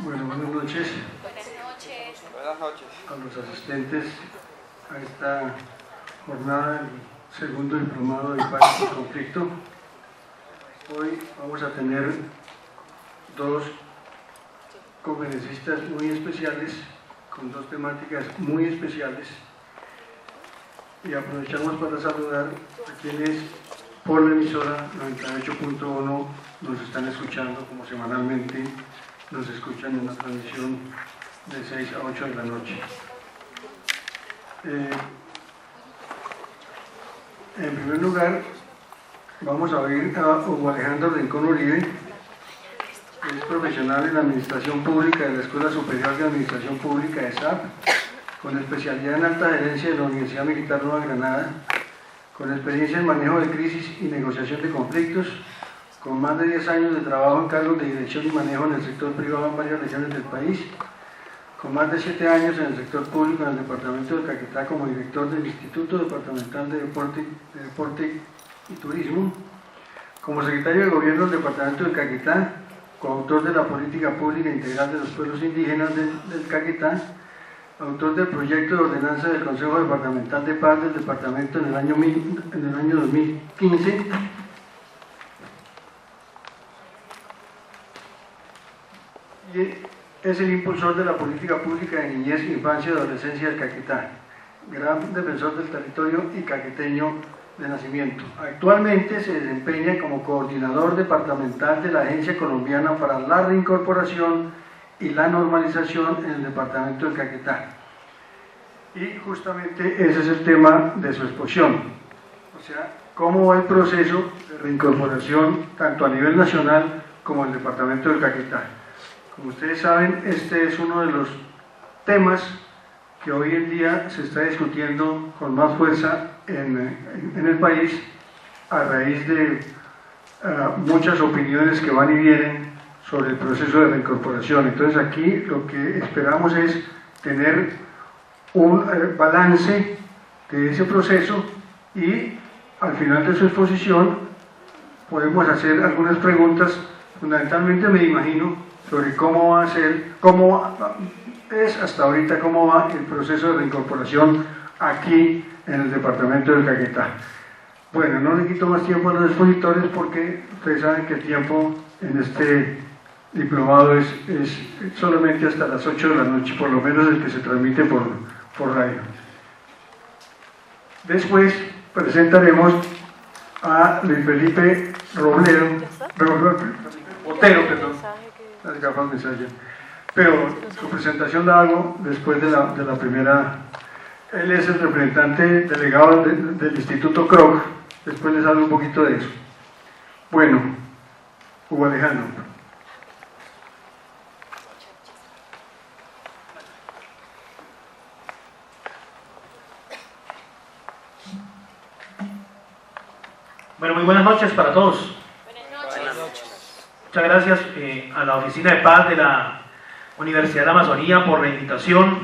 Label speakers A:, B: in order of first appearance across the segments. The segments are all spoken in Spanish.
A: Bueno, buenas noches.
B: Buenas noches.
C: Buenas noches.
A: A los asistentes a esta jornada del segundo diplomado de paz y conflicto. Hoy vamos a tener dos conferencistas muy especiales, con dos temáticas muy especiales, y aprovechamos para saludar a quienes por la emisora 98.1 nos están escuchando, como semanalmente nos escuchan en la transmisión de 6 a 8 de la noche. En primer lugar, vamos a oír a Hugo Alejandro Rincón Uribe. Es profesional en Administración Pública de la Escuela Superior de Administración Pública de SAP, con especialidad en Alta Gerencia de la Universidad Militar Nueva Granada, con experiencia en manejo de crisis y negociación de conflictos, con más de 10 años de trabajo en cargos de dirección y manejo en el sector privado en varias regiones del país, con más de 7 años en el sector público en el departamento de Caquetá como director del Instituto Departamental de Deporte y Turismo, como secretario de Gobierno del departamento de Caquetá, coautor de la Política Pública Integral de los Pueblos Indígenas del Caquetá, autor del proyecto de ordenanza del Consejo Departamental de Paz del departamento en el año 2015, y es el impulsor de la política pública de niñez, infancia y adolescencia del Caquetá, gran defensor del territorio y caqueteño de nacimiento. Actualmente se desempeña como coordinador departamental de la Agencia Colombiana para la Reincorporación y la Normalización en el departamento del Caquetá. Y justamente ese es el tema de su exposición, o sea, cómo va el proceso de reincorporación tanto a nivel nacional como en el departamento del Caquetá. Como ustedes saben, este es uno de los temas que hoy en día se está discutiendo con más fuerza en el país a raíz de muchas opiniones que van y vienen sobre el proceso de reincorporación. Entonces aquí lo que esperamos es tener un balance de ese proceso y al final de su exposición podemos hacer algunas preguntas, fundamentalmente me imagino, sobre cómo va a ser, es hasta ahorita cómo va el proceso de reincorporación aquí en el departamento del Caquetá. Bueno, no le quito más tiempo a los expositores porque ustedes saben que el tiempo en este diplomado es solamente hasta las 8 de la noche, por lo menos el que se transmite por radio. Después presentaremos a Luis Felipe Otero, las gafas me ensayan. Pero su presentación la hago después de la primera. Él es el representante delegado del Instituto Kroc. Después les hablo un poquito de eso. Bueno, Hugo Alejandro.
D: Bueno, muy buenas noches para todos.
B: Buenas noches.
D: Muchas gracias a la Oficina de Paz de la Universidad de la Amazonía por la invitación.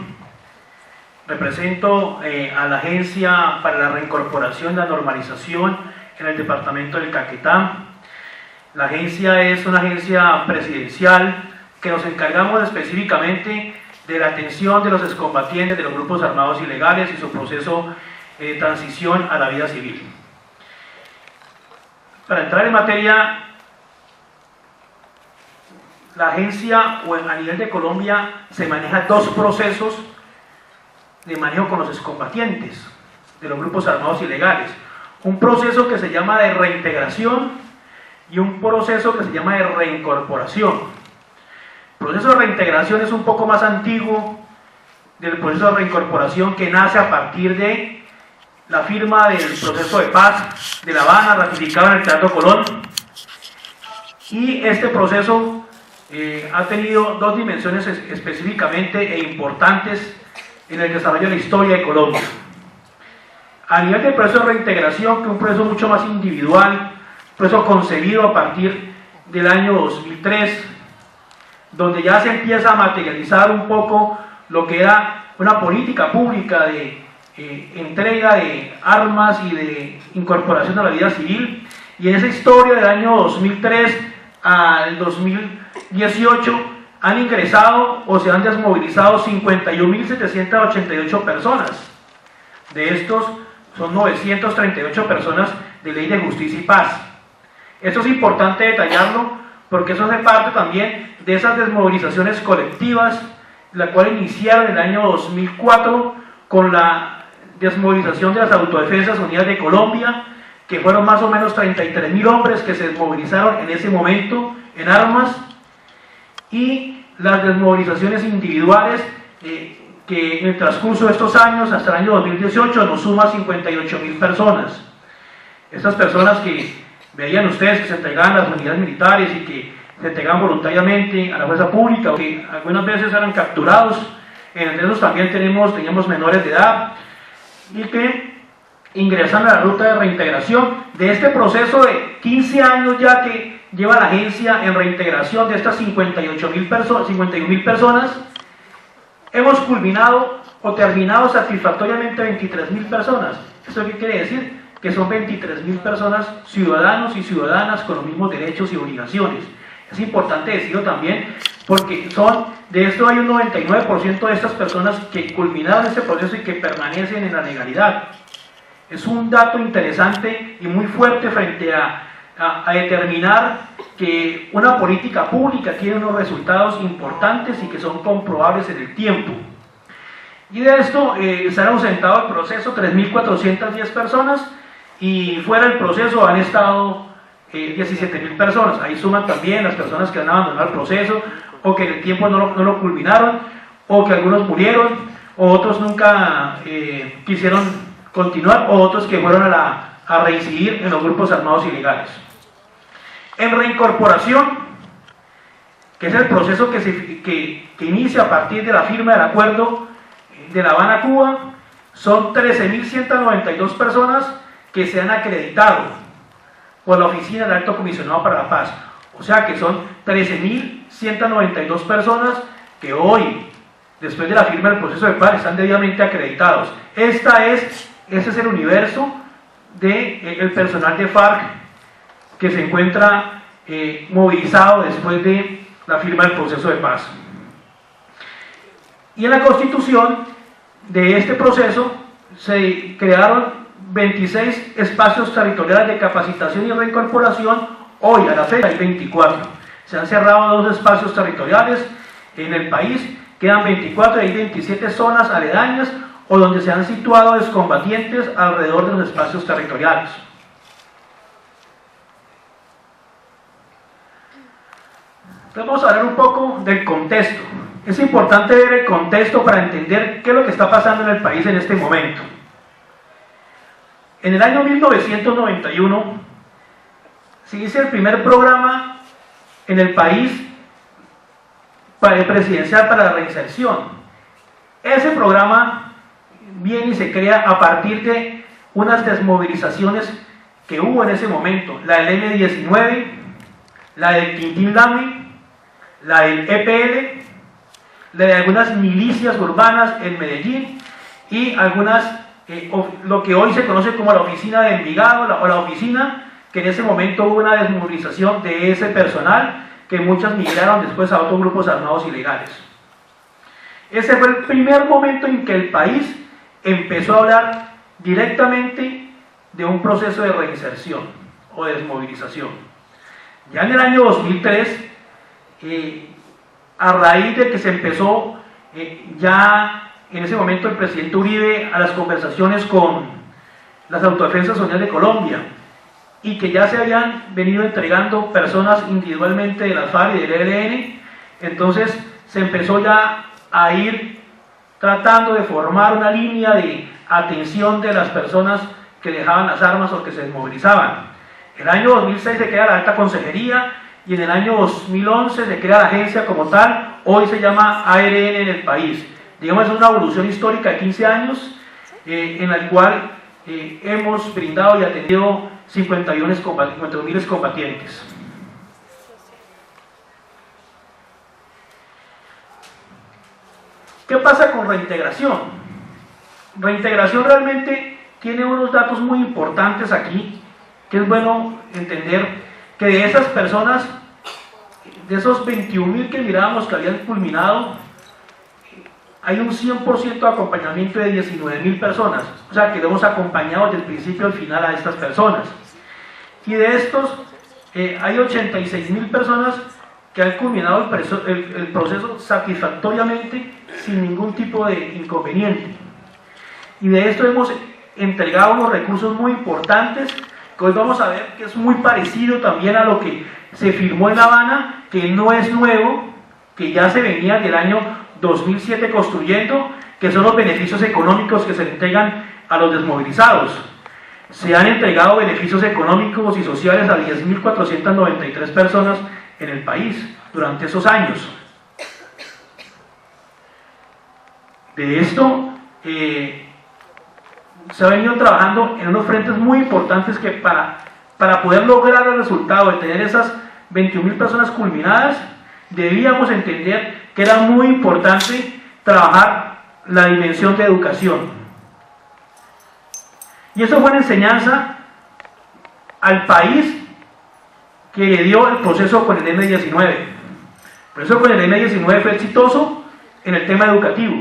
D: Represento a la Agencia para la Reincorporación y la Normalización en el departamento del Caquetá. La agencia es una agencia presidencial que nos encargamos específicamente de la atención de los excombatientes de los grupos armados ilegales y su proceso de transición a la vida civil. Para entrar en materia, la agencia a nivel de Colombia se maneja dos procesos de manejo con los excombatientes de los grupos armados ilegales. Un proceso que se llama de reintegración y un proceso que se llama de reincorporación. El proceso de reintegración es un poco más antiguo del proceso de reincorporación, que nace a partir de la firma del proceso de paz de La Habana, ratificado en el Teatro Colón. Y este proceso ha tenido dos dimensiones específicamente e importantes en el desarrollo de la historia de Colombia. A nivel del proceso de reintegración, que es un proceso mucho más individual, un proceso concebido a partir del año 2003, donde ya se empieza a materializar un poco lo que era una política pública de entrega de armas y de incorporación a la vida civil. Y en esa historia del año 2003 al 2018 han ingresado o se han desmovilizado 51.788 personas. De estos son 938 personas de Ley de Justicia y Paz. Esto es importante detallarlo porque eso hace parte también de esas desmovilizaciones colectivas, la cual iniciaron en el año 2004 con la desmovilización de las Autodefensas Unidas de Colombia, que fueron más o menos 33.000 hombres que se desmovilizaron en ese momento en armas, y las desmovilizaciones individuales que en el transcurso de estos años, hasta el año 2018, nos suma 58.000 personas. Estas personas que veían ustedes que se entregaban a las unidades militares y que se entregaban voluntariamente a la fuerza pública, o que algunas veces eran capturados, entre esos también teníamos menores de edad, y que ingresan a la ruta de reintegración. De este proceso de 15 años ya que lleva la agencia en reintegración de estas 51.000 personas, hemos culminado o terminado satisfactoriamente 23.000 personas. ¿Esto qué quiere decir? Que son 23.000 personas, ciudadanos y ciudadanas con los mismos derechos y obligaciones. Es importante decirlo también porque de esto hay un 99% de estas personas que culminaron este proceso y que permanecen en la legalidad. Es un dato interesante y muy fuerte frente a determinar que una política pública tiene unos resultados importantes y que son comprobables en el tiempo. Y de esto se han ausentado el proceso 3.410 personas, y fuera del proceso han estado 17.000 personas. Ahí suman también las personas que han abandonado el proceso, o que en el tiempo no lo culminaron, o que algunos murieron, o otros nunca quisieron continuar, o otros que fueron a reincidir en los grupos armados ilegales. En reincorporación, que es el proceso que inicia a partir de la firma del acuerdo de La Habana, Cuba, son 13.192 personas que se han acreditado por la Oficina del Alto Comisionado para la Paz. O sea que son 13.192 personas que hoy, después de la firma del proceso de paz, están debidamente acreditados. Ese es el universo del personal de FARC que se encuentra movilizado después de la firma del proceso de paz. Y en la constitución de este proceso se crearon 26 espacios territoriales de capacitación y reincorporación. Hoy a la fecha hay 24. Se han cerrado 2 espacios territoriales en el país, quedan 24 y hay 27 zonas aledañas o donde se han situado excombatientes alrededor de los espacios territoriales. Entonces vamos a hablar un poco del contexto. Es importante ver el contexto para entender qué es lo que está pasando en el país en este momento. En el año 1991 se hizo el primer programa en el país presidencial para la reinserción. Ese programa viene y se crea a partir de unas desmovilizaciones que hubo en ese momento, la del M-19, la del Quintín Lame, la del EPL, la de algunas milicias urbanas en Medellín y algunas, lo que hoy se conoce como la oficina de Envigado, o la oficina que en ese momento hubo una desmovilización de ese personal, que muchas migraron después a otros grupos armados ilegales. Ese fue el primer momento en que el país empezó a hablar directamente de un proceso de reinserción o de desmovilización. Ya en el año 2003, a raíz de que se empezó ya en ese momento el presidente Uribe a las conversaciones con las Autodefensas Unidas de Colombia, y que ya se habían venido entregando personas individualmente de las FARC y del ELN, entonces se empezó ya a ir tratando de formar una línea de atención de las personas que dejaban las armas o que se desmovilizaban. El año 2006 se crea la Alta Consejería, y en el año 2011 se crea la agencia como tal. Hoy se llama ARN en el país. Digamos, es una evolución histórica de 15 años en la cual hemos brindado y atendido 51.000 combatientes. ¿Qué pasa con reintegración? Reintegración realmente tiene unos datos muy importantes aquí, que es bueno entender que de esas personas, esos 21.000 que mirábamos que habían culminado, hay un 100% de acompañamiento de 19.000 personas, o sea que lo hemos acompañado desde el principio al final a estas personas. Y de estos, hay 86.000 personas que han culminado el proceso satisfactoriamente, sin ningún tipo de inconveniente. Y de esto hemos entregado unos recursos muy importantes, que hoy vamos a ver que es muy parecido también a lo que se firmó en La Habana, que no es nuevo, que ya se venía del año 2007 construyendo, que son los beneficios económicos que se le entregan a los desmovilizados. Se han entregado beneficios económicos y sociales a 10.493 personas en el país durante esos años. De esto se ha venido trabajando en unos frentes muy importantes que para poder lograr el resultado de tener esas 21.000 personas culminadas, debíamos entender que era muy importante trabajar la dimensión de educación. Y eso fue una enseñanza al país que le dio el proceso con el M19. El proceso con el M19 fue exitoso en el tema educativo,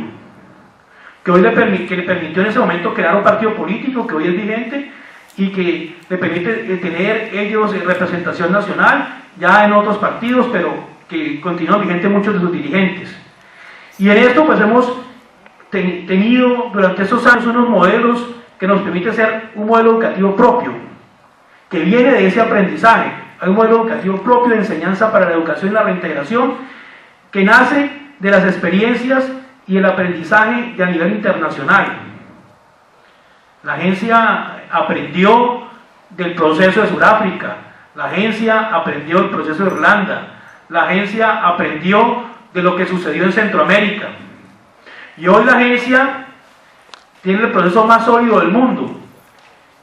D: que hoy le permitió en ese momento crear un partido político que hoy es vigente y que le permite tener ellos representación nacional, ya en otros partidos, pero que continúan vigentes muchos de sus dirigentes. Y en esto pues hemos tenido durante estos años unos modelos que nos permiten ser un modelo educativo propio, que viene de ese aprendizaje. Hay un modelo educativo propio de enseñanza para la educación y la reintegración, que nace de las experiencias y el aprendizaje de a nivel internacional. La agencia aprendió del proceso de Sudáfrica, la agencia aprendió del proceso de Irlanda, la agencia aprendió de lo que sucedió en Centroamérica. Y hoy la agencia tiene el proceso más sólido del mundo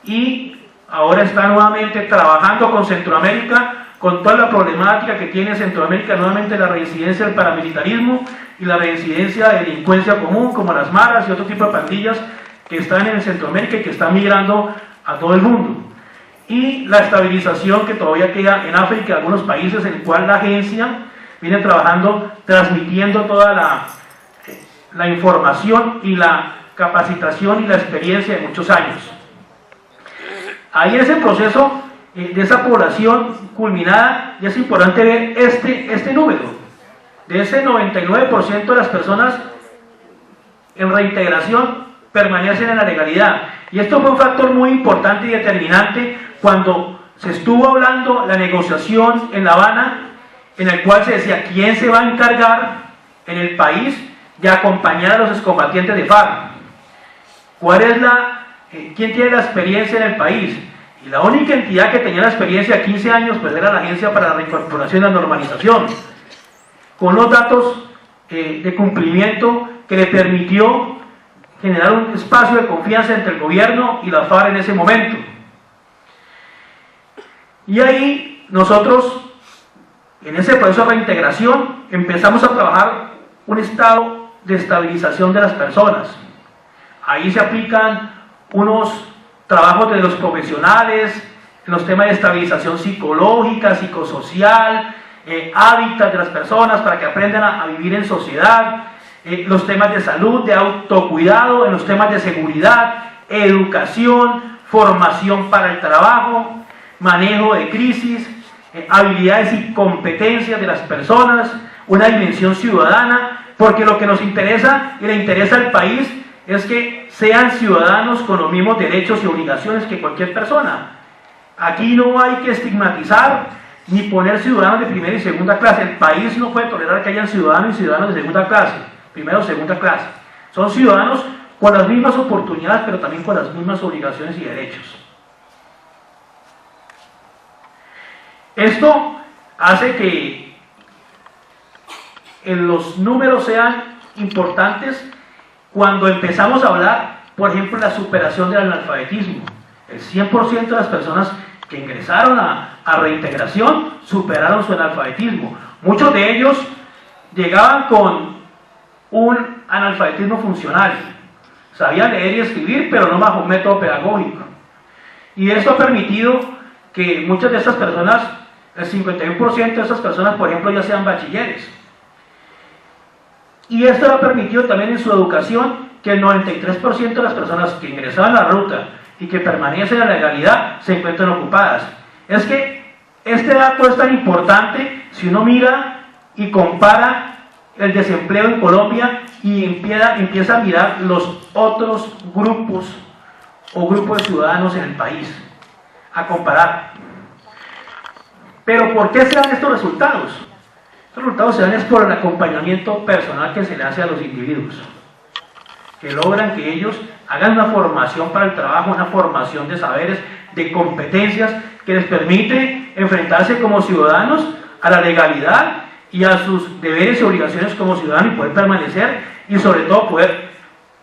D: y ahora está nuevamente trabajando con Centroamérica, con toda la problemática que tiene Centroamérica, nuevamente la reincidencia del paramilitarismo y la reincidencia de delincuencia común, como las maras y otro tipo de pandillas que están en Centroamérica y que están migrando a todo el mundo. Y la estabilización que todavía queda en África, en algunos países en el cual la agencia viene trabajando, transmitiendo toda la información y la capacitación y la experiencia de muchos años. Ahí en ese proceso de esa población culminada, y es importante ver este número, de ese 99% de las personas en reintegración permanecen en la legalidad. Y esto fue un factor muy importante y determinante cuando se estuvo hablando la negociación en La Habana, en el cual se decía quién se va a encargar en el país de acompañar a los excombatientes de FARC. ¿Quién tiene la experiencia en el país? Y la única entidad que tenía la experiencia de 15 años pues era la Agencia para la Reincorporación y la Normalización, con los datos de cumplimiento que le permitió generar un espacio de confianza entre el gobierno y la FARC en ese momento. Y ahí nosotros, en ese proceso de reintegración, empezamos a trabajar un estado de estabilización de las personas. Ahí se aplican unos trabajos de los profesionales, en los temas de estabilización psicológica, psicosocial, hábitat de las personas para que aprendan a vivir en sociedad, los temas de salud, de autocuidado, en los temas de seguridad, educación, formación para el trabajo, manejo de crisis, habilidades y competencias de las personas, una dimensión ciudadana, porque lo que nos interesa y le interesa al país es que sean ciudadanos con los mismos derechos y obligaciones que cualquier persona. Aquí no hay que estigmatizar ni poner ciudadanos de primera y segunda clase. El país no puede tolerar que hayan ciudadanos y ciudadanos de segunda clase, primera o segunda clase. Son ciudadanos con las mismas oportunidades, pero también con las mismas obligaciones y derechos. Esto hace que los números sean importantes cuando empezamos a hablar, por ejemplo, de la superación del analfabetismo. El 100% de las personas que ingresaron a reintegración superaron su analfabetismo. Muchos de ellos llegaban con un analfabetismo funcional. Sabían leer y escribir, pero no bajo un método pedagógico. Y esto ha permitido que muchas de estas personas el 51% de esas personas, por ejemplo, ya sean bachilleres. Y esto ha permitido también en su educación que el 93% de las personas que ingresaban a la ruta y que permanecen en la legalidad se encuentran ocupadas. Es que este dato es tan importante si uno mira y compara el desempleo en Colombia y empieza a mirar los otros grupos o grupos de ciudadanos en el país, a comparar. Pero ¿por qué se dan estos resultados? Estos resultados se dan es por el acompañamiento personal que se le hace a los individuos, que logran que ellos hagan una formación para el trabajo, una formación de saberes, de competencias, que les permite enfrentarse como ciudadanos a la legalidad y a sus deberes y obligaciones como ciudadanos y poder permanecer y sobre todo poder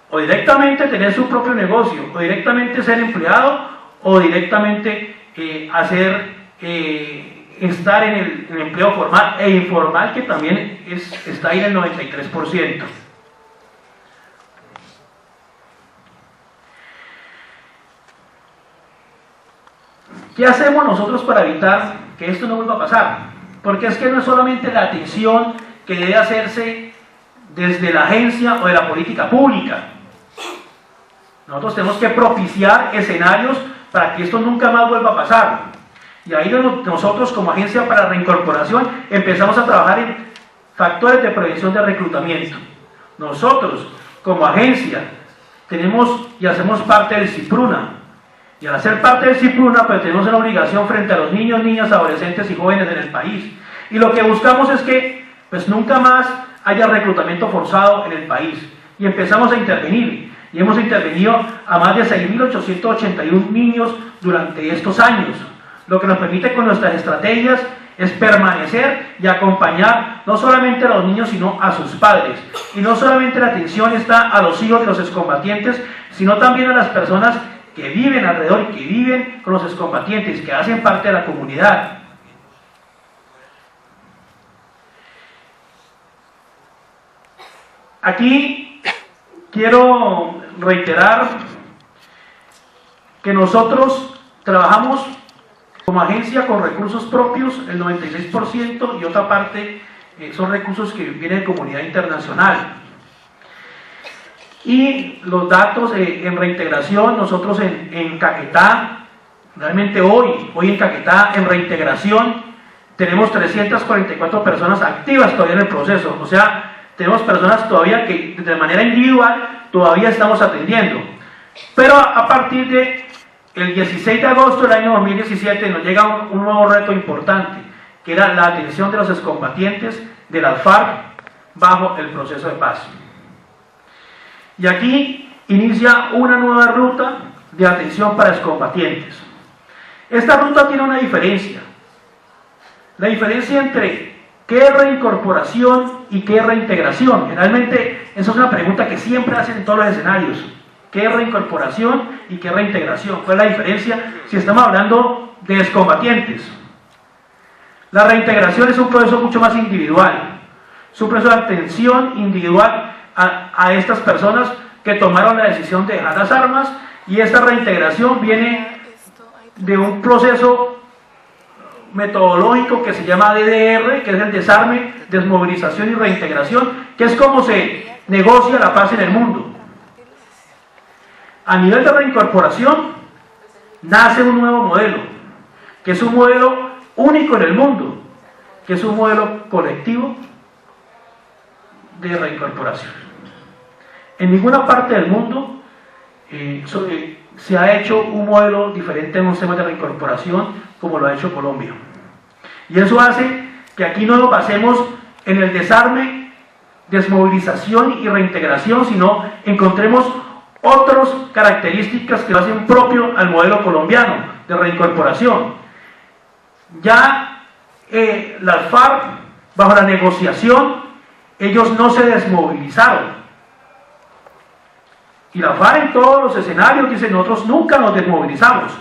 D: o directamente tener su propio negocio, o directamente ser empleado, o directamente estar en el empleo formal e informal, que también está ahí en el 93%. ¿Qué hacemos nosotros para evitar que esto no vuelva a pasar? Porque es que no es solamente la atención que debe hacerse desde la agencia o de la política pública. Nosotros tenemos que propiciar escenarios para que esto nunca más vuelva a pasar. Y ahí nosotros como agencia para reincorporación empezamos a trabajar en factores de prevención de reclutamiento. Nosotros como agencia tenemos y hacemos parte del CIPRUNA. Y al hacer parte del CIPRUNA, pues tenemos una obligación frente a los niños, niñas, adolescentes y jóvenes en el país. Y lo que buscamos es que pues nunca más haya reclutamiento forzado en el país. Y empezamos a intervenir. Y hemos intervenido a más de 6.881 niños durante estos años. Lo que nos permite con nuestras estrategias es permanecer y acompañar no solamente a los niños, sino a sus padres. Y no solamente la atención está a los hijos de los excombatientes, sino también a las personas que viven alrededor y que viven con los excombatientes, que hacen parte de la comunidad. Aquí quiero reiterar que nosotros trabajamos como agencia con recursos propios, el 96%, y otra parte son recursos que vienen de comunidad internacional. Y los datos en reintegración, nosotros en Caquetá, realmente hoy en Caquetá, en reintegración, tenemos 344 personas activas todavía en el proceso. O sea, tenemos personas todavía que de manera individual todavía estamos atendiendo. Pero a partir de el 16 de agosto del año 2017 nos llega un nuevo reto importante, que era la atención de los excombatientes de las FARC bajo el proceso de paz. Y aquí inicia una nueva ruta de atención para excombatientes. Esta ruta tiene una diferencia. La diferencia entre qué es reincorporación y qué es reintegración. Generalmente, esa es una pregunta que siempre hacen en todos los escenarios. ¿Qué es reincorporación y qué es reintegración? ¿Cuál es la diferencia si estamos hablando de excombatientes? La reintegración es un proceso mucho más individual. Es un proceso de atención individual a estas personas que tomaron la decisión de dejar las armas, y esta reintegración viene de un proceso metodológico que se llama DDR, que es el desarme, desmovilización y reintegración, que es como se negocia la paz en el mundo. A nivel de reincorporación nace un nuevo modelo, que es un modelo único en el mundo, que es un modelo colectivo de reincorporación. En ninguna parte del mundo se ha hecho un modelo diferente en un sistema de reincorporación como lo ha hecho Colombia. Y eso hace que aquí no lo basemos en el desarme, desmovilización y reintegración, sino encontremos otras características que lo hacen propio al modelo colombiano de reincorporación. Ya las FARC, bajo la negociación, ellos no se desmovilizaron. Y la FARC en todos los escenarios dice: nosotros nunca nos desmovilizamos.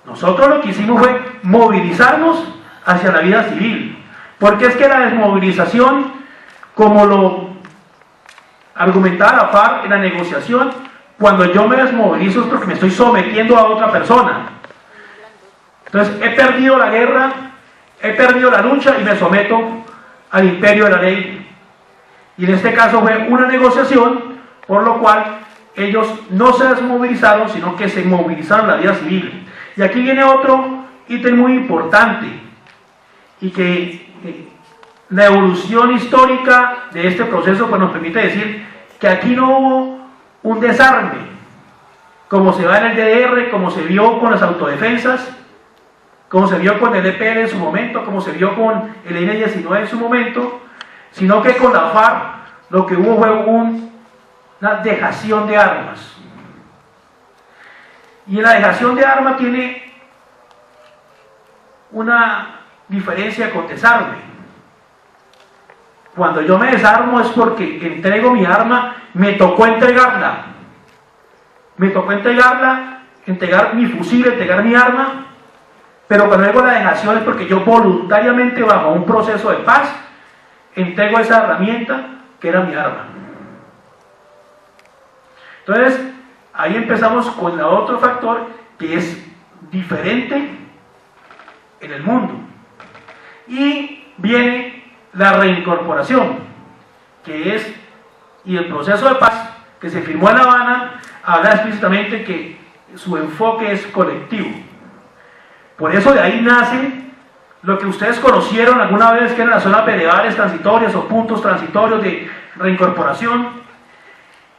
D: Nosotros lo que hicimos fue movilizarnos hacia la vida civil. Porque es que la desmovilización, como lo argumentaba la FARC en la negociación, cuando yo me desmovilizo es porque me estoy sometiendo a otra persona. Entonces he perdido la guerra he perdido la lucha y me someto al imperio de la ley. Y en este caso fue una negociación, por lo cual ellos no se desmovilizaron, sino que se movilizaron en la vida civil. Y aquí viene otro ítem muy importante, y que la evolución histórica de este proceso pues nos permite decir que aquí no hubo un desarme, como se va en el DDR, como se vio con las autodefensas, como se vio con el EPL en su momento, como se vio con el N-19 en su momento, sino que con la FARC lo que hubo fue una dejación de armas. Y en la dejación de armas tiene una diferencia con desarme. Cuando yo me desarmo es porque entrego mi arma, me tocó entregarla. Me tocó entregar mi fusil, entregar mi arma, pero cuando hago la dejación es porque yo voluntariamente, bajo un proceso de paz, entrego esa herramienta que era mi arma. Entonces, ahí empezamos con el otro factor que es diferente en el mundo. Y viene la reincorporación, que es, y el proceso de paz que se firmó en La Habana, habla explícitamente que su enfoque es colectivo. Por eso de ahí nace lo que ustedes conocieron alguna vez, que eran las zonas veredales transitorias o puntos transitorios de reincorporación,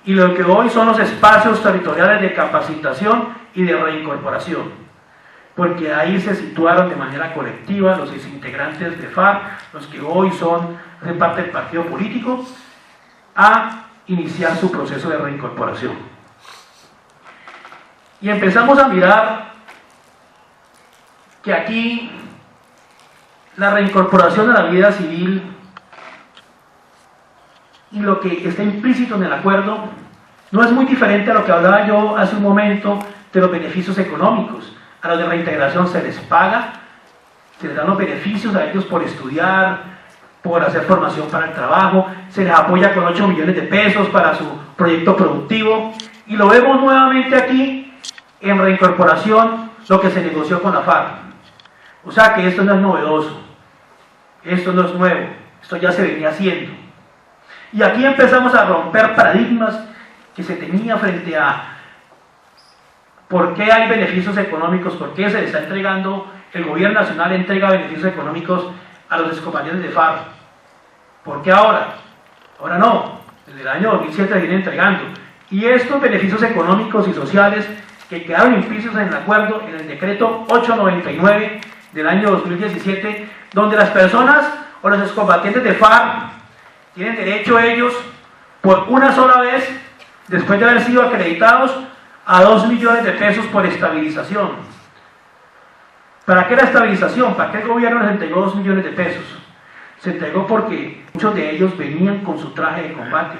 D: y lo que hoy son los espacios territoriales de capacitación y de reincorporación, porque ahí se situaron de manera colectiva los integrantes de FARC, los que hoy hacen parte del partido político, a iniciar su proceso de reincorporación. Y empezamos a mirar que aquí la reincorporación a la vida civil y lo que está implícito en el acuerdo no es muy diferente a lo que hablaba yo hace un momento de los beneficios económicos. A los de reintegración se les paga, se les dan los beneficios a ellos por estudiar, por hacer formación para el trabajo, se les apoya con 8 millones de pesos para su proyecto productivo, y lo vemos nuevamente aquí en reincorporación, lo que se negoció con la FARC. O sea que esto no es novedoso, esto no es nuevo, esto ya se venía haciendo. Y aquí empezamos a romper paradigmas que se tenía frente a por qué hay beneficios económicos, por qué se le está entregando, el gobierno nacional entrega beneficios económicos a los excombatientes de FARC. ¿Por qué ahora? Ahora no, desde el año 2007 vienen entregando. Y estos beneficios económicos y sociales que quedaron implícitos en el acuerdo, en el decreto 899 del año 2017, donde las personas o los excombatientes de FARC tienen derecho ellos, por una sola vez, después de haber sido acreditados, a 2 millones de pesos por estabilización. ¿Para qué la estabilización? ¿Para qué el gobierno les entregó 2 millones de pesos? Se entregó porque muchos de ellos venían con su traje de combate.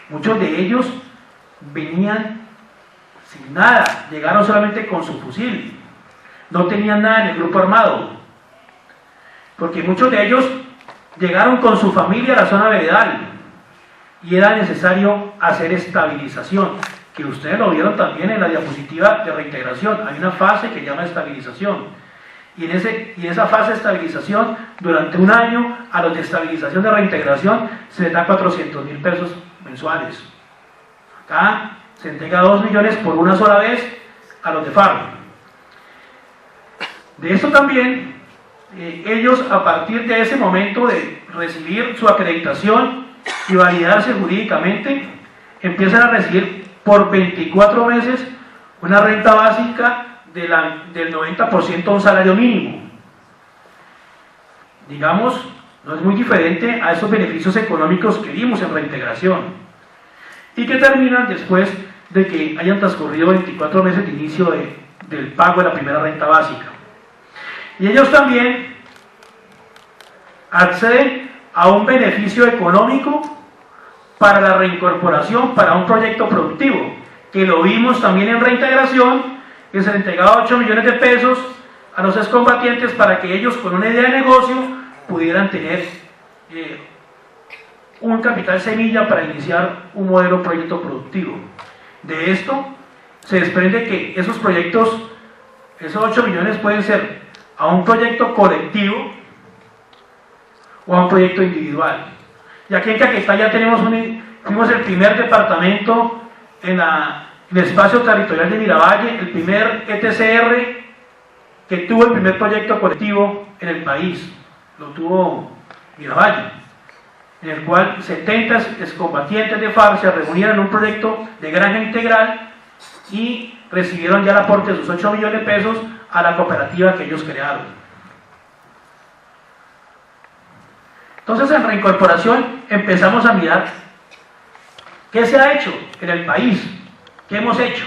D: Muchos de ellos venían sin nada, llegaron solamente con su fusil. No tenían nada en el grupo armado. Porque muchos de ellos llegaron con su familia a la zona veredal y era necesario hacer estabilización, que ustedes lo vieron también en la diapositiva de reintegración. Hay una fase que se llama estabilización, y en esa fase de estabilización, durante un año, a los de estabilización de reintegración se les da 400.000 pesos mensuales. Acá se entrega 2 millones por una sola vez a los de FARC. De esto también, ellos, a partir de ese momento de recibir su acreditación y validarse jurídicamente, empiezan a recibir por 24 meses una renta básica del 90% de un salario mínimo. Digamos, no es muy diferente a esos beneficios económicos que vimos en reintegración, y que terminan después de que hayan transcurrido 24 meses de inicio del pago de la primera renta básica. Y ellos también acceden a un beneficio económico para la reincorporación, para un proyecto productivo, que lo vimos también en reintegración, que se le entregaba 8 millones de pesos a los excombatientes para que ellos, con una idea de negocio, pudieran tener un capital semilla para iniciar un modelo proyecto productivo. De esto se desprende que esos proyectos, esos 8 millones pueden ser a un proyecto colectivo o a un proyecto individual. Y aquí en Caquetá ya fuimos el primer departamento en el espacio territorial de Miravalle, el primer ETCR que tuvo el primer proyecto colectivo en el país, lo tuvo Miravalle, en el cual 70 excombatientes de FARC se reunieron en un proyecto de granja integral y recibieron ya el aporte de sus 8 millones de pesos a la cooperativa que ellos crearon. Entonces, en reincorporación empezamos a mirar qué se ha hecho en el país, qué hemos hecho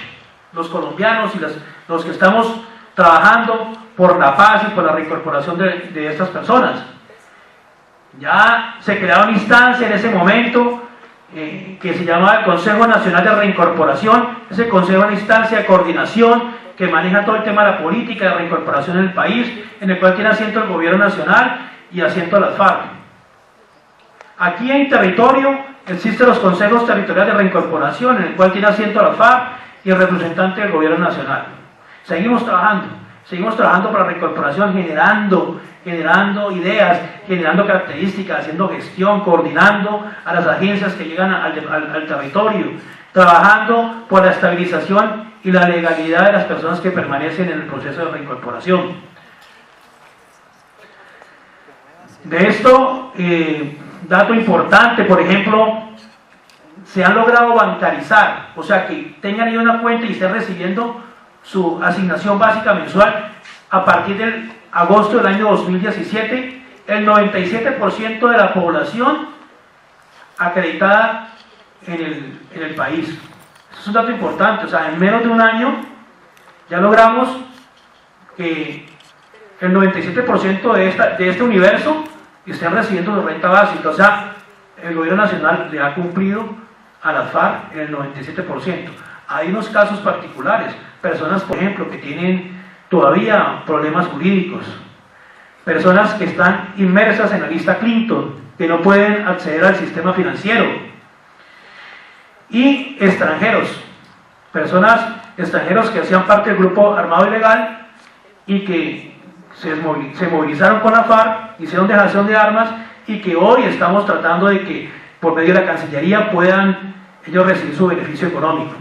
D: los colombianos y los que estamos trabajando por la paz y por la reincorporación de estas personas. Ya se creó una instancia en ese momento que se llamaba el Consejo Nacional de Reincorporación. Ese consejo es una instancia de coordinación que maneja todo el tema de la política de reincorporación en el país, en el cual tiene asiento el gobierno nacional y asiento las FARC. Aquí en territorio existen los consejos territoriales de reincorporación, en el cual tiene asiento la FARC y el representante del gobierno nacional. Seguimos trabajando para la reincorporación, generando ideas, generando características, haciendo gestión, coordinando a las agencias que llegan al territorio, trabajando por la estabilización y la legalidad de las personas que permanecen en el proceso de reincorporación. De esto, dato importante, por ejemplo, se han logrado bancarizar, o sea que tengan ahí una cuenta y estén recibiendo su asignación básica mensual. A partir del agosto del año 2017, el 97% de la población acreditada en el país. Eso es un dato importante, o sea, en menos de un año ya logramos que el 97% de este universo estén recibiendo su renta básica, o sea, el gobierno nacional le ha cumplido a las FARC en el 97%. Hay unos casos particulares, personas, por ejemplo, que tienen todavía problemas jurídicos, personas que están inmersas en la lista Clinton, que no pueden acceder al sistema financiero, y extranjeros, personas extranjeros que hacían parte del grupo armado ilegal y que se movilizaron con la FARC, hicieron dejación de armas y que hoy estamos tratando de que por medio de la Cancillería puedan ellos recibir su beneficio económico.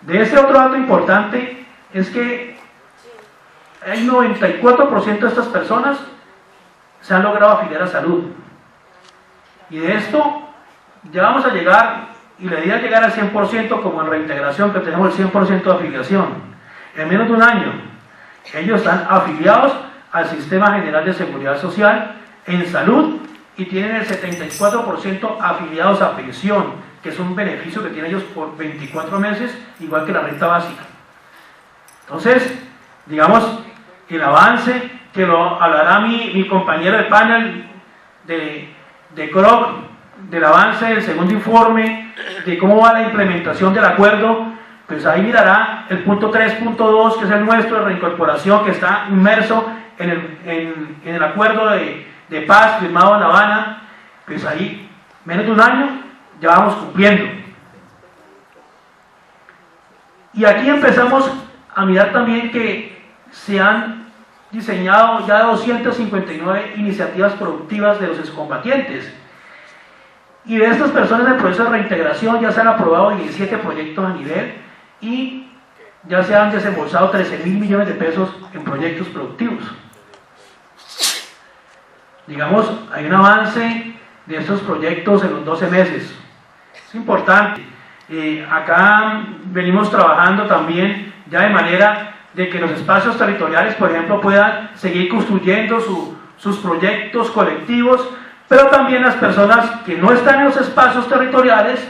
D: De este otro dato importante es que el 94% de estas personas se han logrado afiliar a salud, y de esto ya vamos a llegar, y la idea es llegar al 100% como en reintegración, que tenemos el 100% de afiliación. En menos de un año ellos están afiliados al Sistema General de Seguridad Social en salud y tienen el 74% afiliados a pensión, que es un beneficio que tienen ellos por 24 meses, igual que la renta básica. Entonces, digamos, el avance, que lo hablará mi compañero de panel de CROC, del avance del segundo informe, de cómo va la implementación del acuerdo, pues ahí mirará el punto 3.2, que es el nuestro de reincorporación, que está inmerso en el acuerdo de paz firmado en La Habana. Pues ahí, menos de un año, ya vamos cumpliendo. Y aquí empezamos a mirar también que se han diseñado ya 259 iniciativas productivas de los excombatientes, y de estas personas en el proceso de reintegración ya se han aprobado 17 proyectos a nivel y ya se han desembolsado 13.000 millones de pesos en proyectos productivos. Digamos, hay un avance de estos proyectos en los 12 meses. Es importante. Acá venimos trabajando también ya de manera de que los espacios territoriales, por ejemplo, puedan seguir construyendo sus proyectos colectivos, pero también las personas que no están en los espacios territoriales,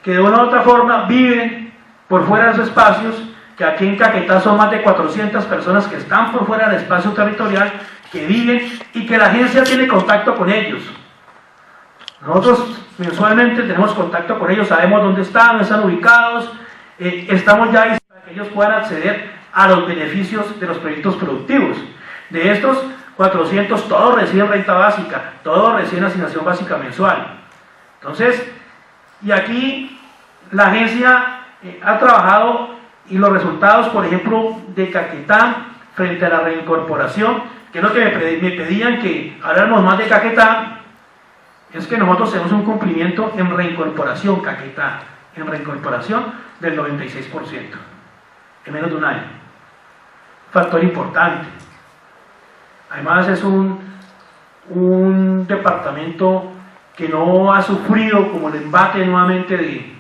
D: que de una u otra forma viven por fuera de los espacios, que aquí en Caquetá son más de 400 personas que están por fuera del espacio territorial, que viven y que la agencia tiene contacto con ellos. Nosotros mensualmente tenemos contacto con ellos, sabemos dónde están ubicados, estamos ya ahí para que ellos puedan acceder a los beneficios de los proyectos productivos. De estos 400, todos reciben renta básica, todos reciben asignación básica mensual. Entonces, y aquí la agencia ha trabajado, y los resultados, por ejemplo, de Caquetá frente a la reincorporación, que es lo que me pedían que habláramos más de Caquetá, es que nosotros tenemos un cumplimiento en reincorporación Caquetá, en reincorporación del 96%, en menos de un año. Factor importante. Además es un departamento que no ha sufrido como el embate nuevamente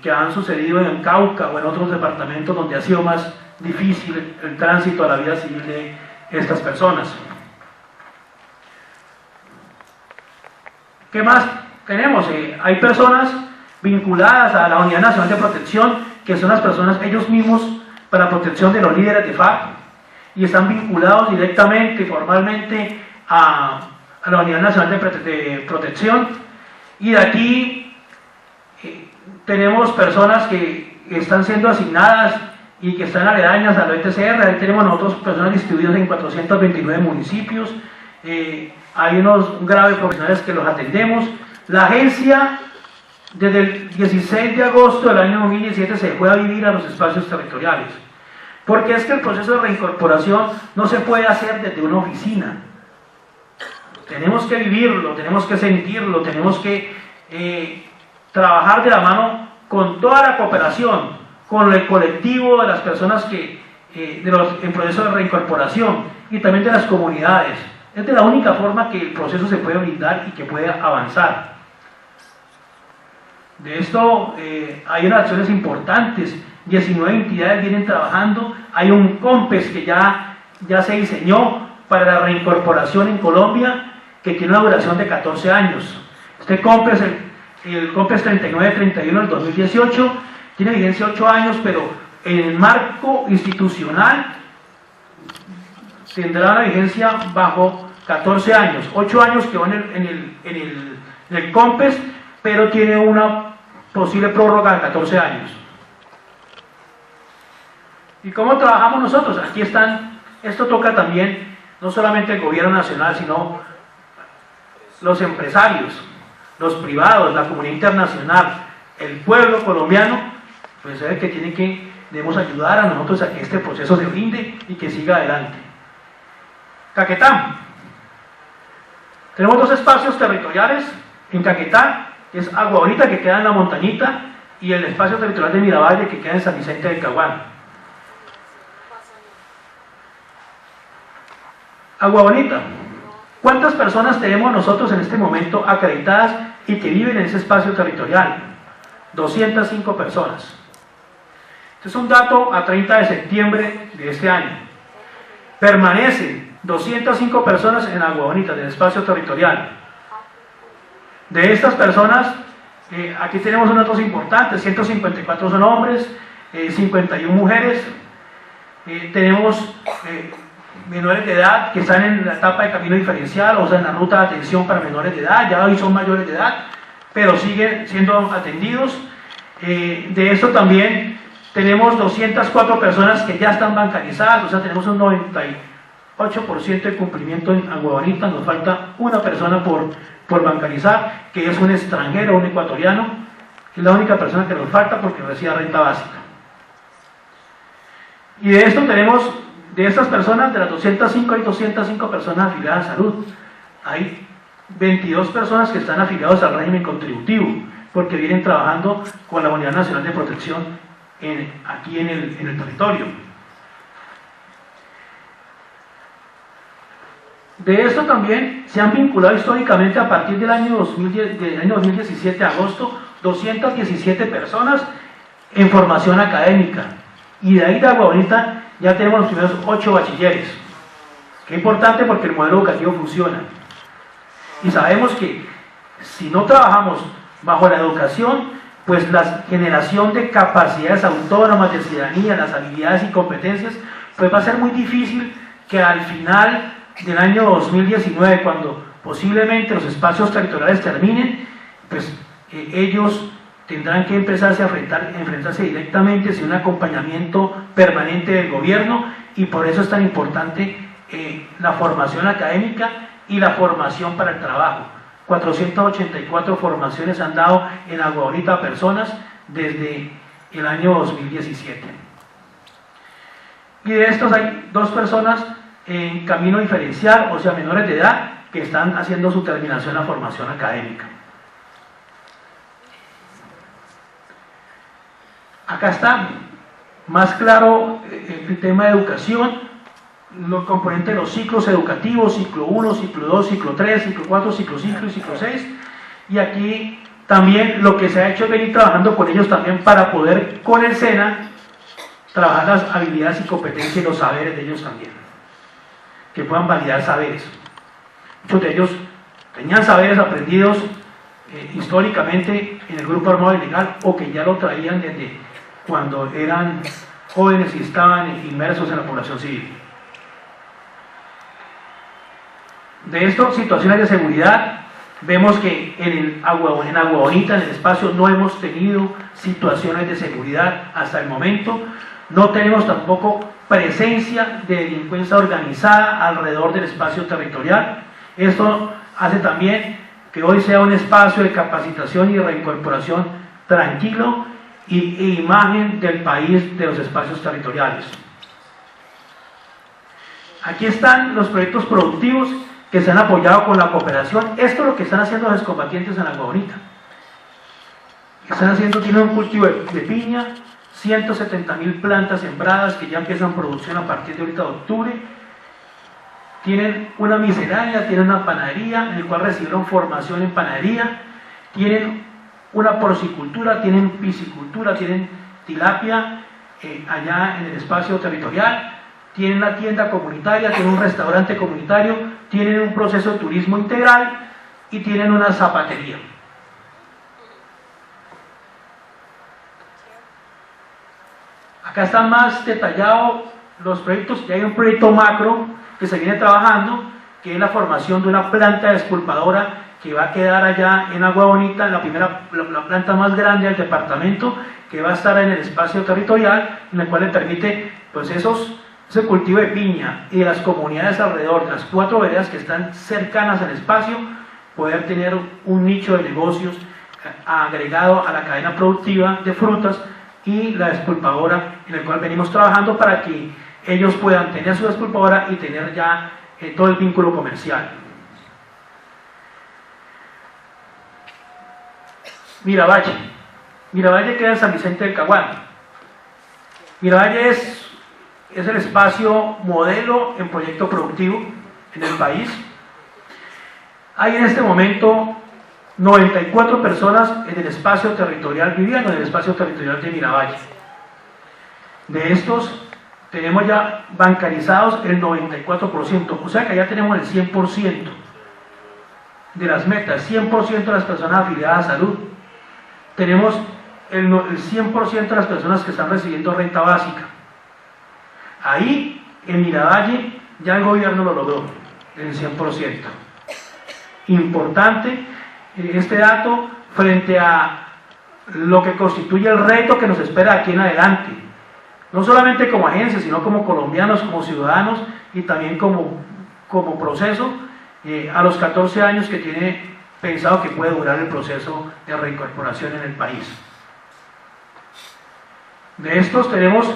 D: que han sucedido en Cauca o en otros departamentos donde ha sido más difícil el tránsito a la vida civil de estas personas. ¿Qué más tenemos? Hay personas vinculadas a la Unidad Nacional de Protección, que son las personas ellos mismos para la protección de los líderes de FARC, y están vinculados directamente, formalmente, a la Unidad Nacional de Protección. Y de aquí tenemos personas que están siendo asignadas y que están aledañas a la ETCR. Ahí tenemos nosotros personas distribuidas en 429 municipios. Hay unos graves profesionales que los atendemos. La agencia, desde el 16 de agosto del año 2017, se fue a vivir a los espacios territoriales, porque es que el proceso de reincorporación no se puede hacer desde una oficina. Tenemos que vivirlo, tenemos que sentirlo, tenemos que trabajar de la mano con toda la cooperación, con el colectivo de las personas en proceso de reincorporación y también de las comunidades. Es de la única forma que el proceso se puede brindar y que puede avanzar. De esto hay unas acciones importantes. 19 entidades vienen trabajando. Hay un COMPES que ya se diseñó para la reincorporación en Colombia, que tiene una duración de 14 años. Este COMPES, el COMPES 3931 del 2018, tiene vigencia 8 años, pero en el marco institucional tendrá una vigencia bajo 14 años. 8 años que van en el COMPES, pero tiene una posible prórroga de 14 años. ¿Y cómo trabajamos nosotros? Aquí están, esto toca también no solamente el gobierno nacional, sino los empresarios, los privados, la comunidad internacional, el pueblo colombiano, pues es el que debemos ayudar a nosotros a que este proceso se brinde y que siga adelante. Caquetá. Tenemos dos espacios territoriales en Caquetá, que es Agua Bonita, que queda en la montañita, y el espacio territorial de Miravalle, que queda en San Vicente del Caguán. Agua Bonita. ¿Cuántas personas tenemos nosotros en este momento acreditadas y que viven en ese espacio territorial? 205 personas. Este es un dato a 30 de septiembre de este año. Permanecen 205 personas en Agua Bonita, del espacio territorial. De estas personas, aquí tenemos unos datos importantes: 154 son hombres, 51 mujeres. Tenemos menores de edad que están en la etapa de camino diferencial, o sea, en la ruta de atención para menores de edad. Ya hoy son mayores de edad, pero siguen siendo atendidos. De esto también tenemos 204 personas que ya están bancarizadas, o sea, tenemos un 98% de cumplimiento en Agua Bonita. Nos falta una persona por bancarizar, que es un extranjero, un ecuatoriano, que es la única persona que nos falta porque recibe renta básica. Y de esto tenemos, de estas personas, de las 205, hay 205 personas afiliadas a salud. Hay 22 personas que están afiliados al régimen contributivo, porque vienen trabajando con la Unidad Nacional de Protección aquí en el territorio. De esto también se han vinculado históricamente a partir del año 2017, agosto, 217 personas en formación académica. Y de ahí de Agua Bonita ya tenemos los primeros 8 bachilleres. Qué importante, porque el modelo educativo funciona. Y sabemos que si no trabajamos bajo la educación, pues la generación de capacidades autónomas, de ciudadanía, las habilidades y competencias, pues va a ser muy difícil que al final del año 2019, cuando posiblemente los espacios territoriales terminen, pues ellos tendrán que empezarse a enfrentarse directamente sin un acompañamiento permanente del gobierno, y por eso es tan importante la formación académica y la formación para el trabajo. 484 formaciones han dado en Agua Bonita a personas desde el año 2017. Y de estos hay 2 personas en camino diferencial, o sea, menores de edad, que están haciendo su terminación en la formación académica. Acá está más claro el tema de educación, los componentes de los ciclos educativos, ciclo 1, ciclo 2, ciclo 3, ciclo 4, ciclo 5 y ciclo 6. Y aquí también lo que se ha hecho es venir trabajando con ellos también para poder con el SENA trabajar las habilidades y competencias y los saberes de ellos también, que puedan validar saberes. Muchos de ellos tenían saberes aprendidos históricamente en el grupo armado ilegal o que ya lo traían desde cuando eran jóvenes y estaban inmersos en la población civil. De estas situaciones de seguridad, vemos que en Agua Bonita, en el espacio, no hemos tenido situaciones de seguridad hasta el momento. No tenemos tampoco presencia de delincuencia organizada alrededor del espacio territorial. Esto hace también que hoy sea un espacio de capacitación y reincorporación tranquilo e imagen del país, de los espacios territoriales. Aquí están los proyectos productivos que se han apoyado con la cooperación. Esto es lo que están haciendo los excombatientes en Agua Bonita. Tienen un cultivo de piña, 170.000 plantas sembradas que ya empiezan producción a partir de ahorita de octubre. Tienen una miscelánea, tienen una panadería en el cual recibieron formación en panadería, tienen una porcicultura, tienen piscicultura, tienen tilapia allá en el espacio territorial, tienen una tienda comunitaria, tienen un restaurante comunitario, tienen un proceso de turismo integral y tienen una zapatería. Acá están más detallados los proyectos. Ya hay un proyecto macro que se viene trabajando, que es la formación de una planta despulpadora que va a quedar allá en Agua Bonita, la planta más grande del departamento, que va a estar en el espacio territorial, en el cual le permite pues ese cultivo de piña y de las comunidades alrededor, de las 4 veredas que están cercanas al espacio, poder tener un nicho de negocios agregado a la cadena productiva de frutas y la despulpadora, en el cual venimos trabajando para que ellos puedan tener su despulpadora y tener ya todo el vínculo comercial. Miravalle queda en San Vicente del Caguán. Miravalle es el espacio modelo en proyecto productivo en el país. Hay en este momento 94 personas en el espacio territorial viviendo en el espacio territorial de Miravalle. De estos tenemos ya bancarizados el 94%, o sea que ya tenemos el 100% de las metas, 100% de las personas afiliadas a salud. Tenemos el 100% de las personas que están recibiendo renta básica. Ahí, en Miravalle, ya el gobierno lo logró, el 100%. Importante este dato frente a lo que constituye el reto que nos espera aquí en adelante. No solamente como agencia, sino como colombianos, como ciudadanos y también como proceso, a los 14 años que tiene pensado que puede durar el proceso de reincorporación en el país. De estos tenemos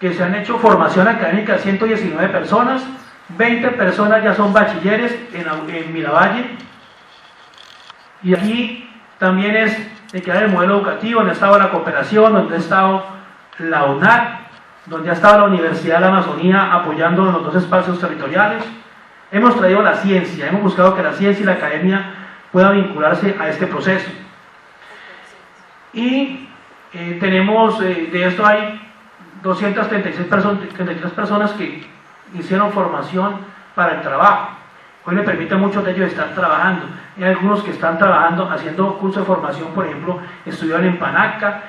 D: que se han hecho formación académica a 119 personas, 20 personas ya son bachilleres en Miravalle, y aquí también es de que hay el modelo educativo, donde ha estado la cooperación, donde ha estado la UNAC, donde ha estado la Universidad de la Amazonía apoyando en los 2 espacios territoriales. Hemos traído la ciencia, hemos buscado que la ciencia y la academia puedan vincularse a este proceso. Y tenemos, de esto hay 233 personas que hicieron formación para el trabajo. Hoy le permite a muchos de ellos estar trabajando. Hay algunos que están trabajando, haciendo curso de formación, por ejemplo, estudiaron en Panaca,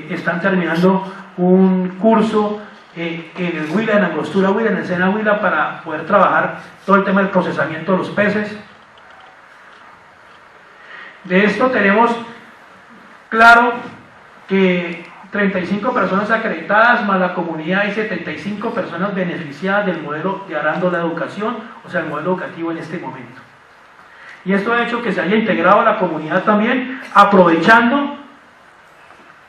D: están terminando un curso en el Huila, en Angostura Huila, en el Sena Huila, para poder trabajar todo el tema del procesamiento de los peces. De esto tenemos claro que 35 personas acreditadas, más la comunidad, y 75 personas beneficiadas del modelo de Arándola Educación, o sea, el modelo educativo en este momento. Y esto ha hecho que se haya integrado a la comunidad también, aprovechando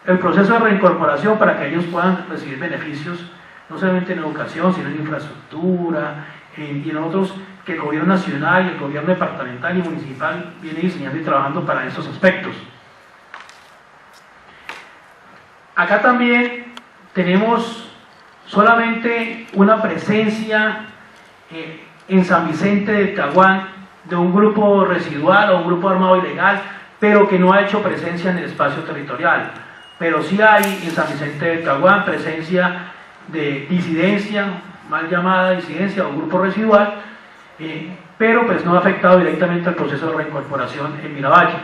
D: el proceso de reincorporación para que ellos puedan recibir beneficios no solamente en educación, sino en infraestructura, y en otros que el gobierno nacional y el gobierno departamental y municipal viene diseñando y trabajando para estos aspectos. Acá también tenemos solamente una presencia en San Vicente del Caguán de un grupo residual o un grupo armado ilegal, pero que no ha hecho presencia en el espacio territorial. Pero sí hay en San Vicente del Caguán presencia de disidencia, mal llamada disidencia o grupo residual, pero pues no ha afectado directamente al proceso de reincorporación en Miravalle.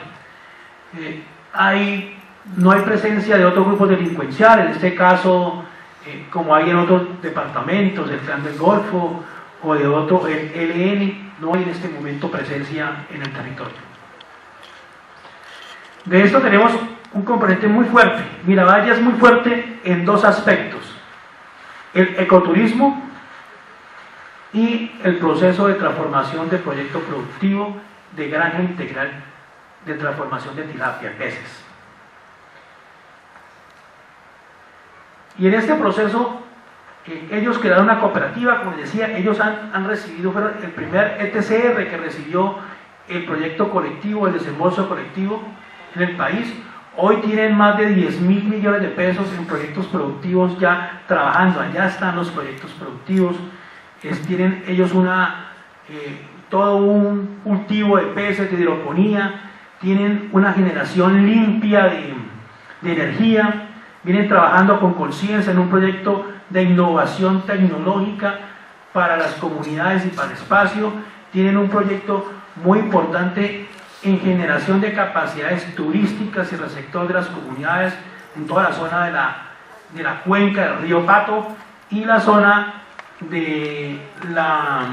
D: No hay presencia de otros grupos delincuenciales, en este caso, como hay en otros departamentos, el Clan del Golfo o de otro, el ELN, no hay en este momento presencia en el territorio. De esto tenemos un componente muy fuerte. Miravalle es muy fuerte en dos aspectos: el ecoturismo y el proceso de transformación del proyecto productivo de granja integral de transformación de tilapia, peces. Y en este proceso, ellos crearon una cooperativa, como les decía, ellos han recibido, fueron el primer ETCR que recibió el proyecto colectivo, el desembolso colectivo en el país. Hoy tienen más de 10.000 millones de pesos en proyectos productivos ya trabajando, allá están los proyectos productivos. Tienen ellos todo un cultivo de peces, de hidroponía, tienen una generación limpia de energía, vienen trabajando con conciencia en un proyecto de innovación tecnológica para las comunidades y para el espacio, tienen un proyecto muy importante en generación de capacidades turísticas en el sector de las comunidades, en toda la zona de la cuenca del río Pato y la zona de la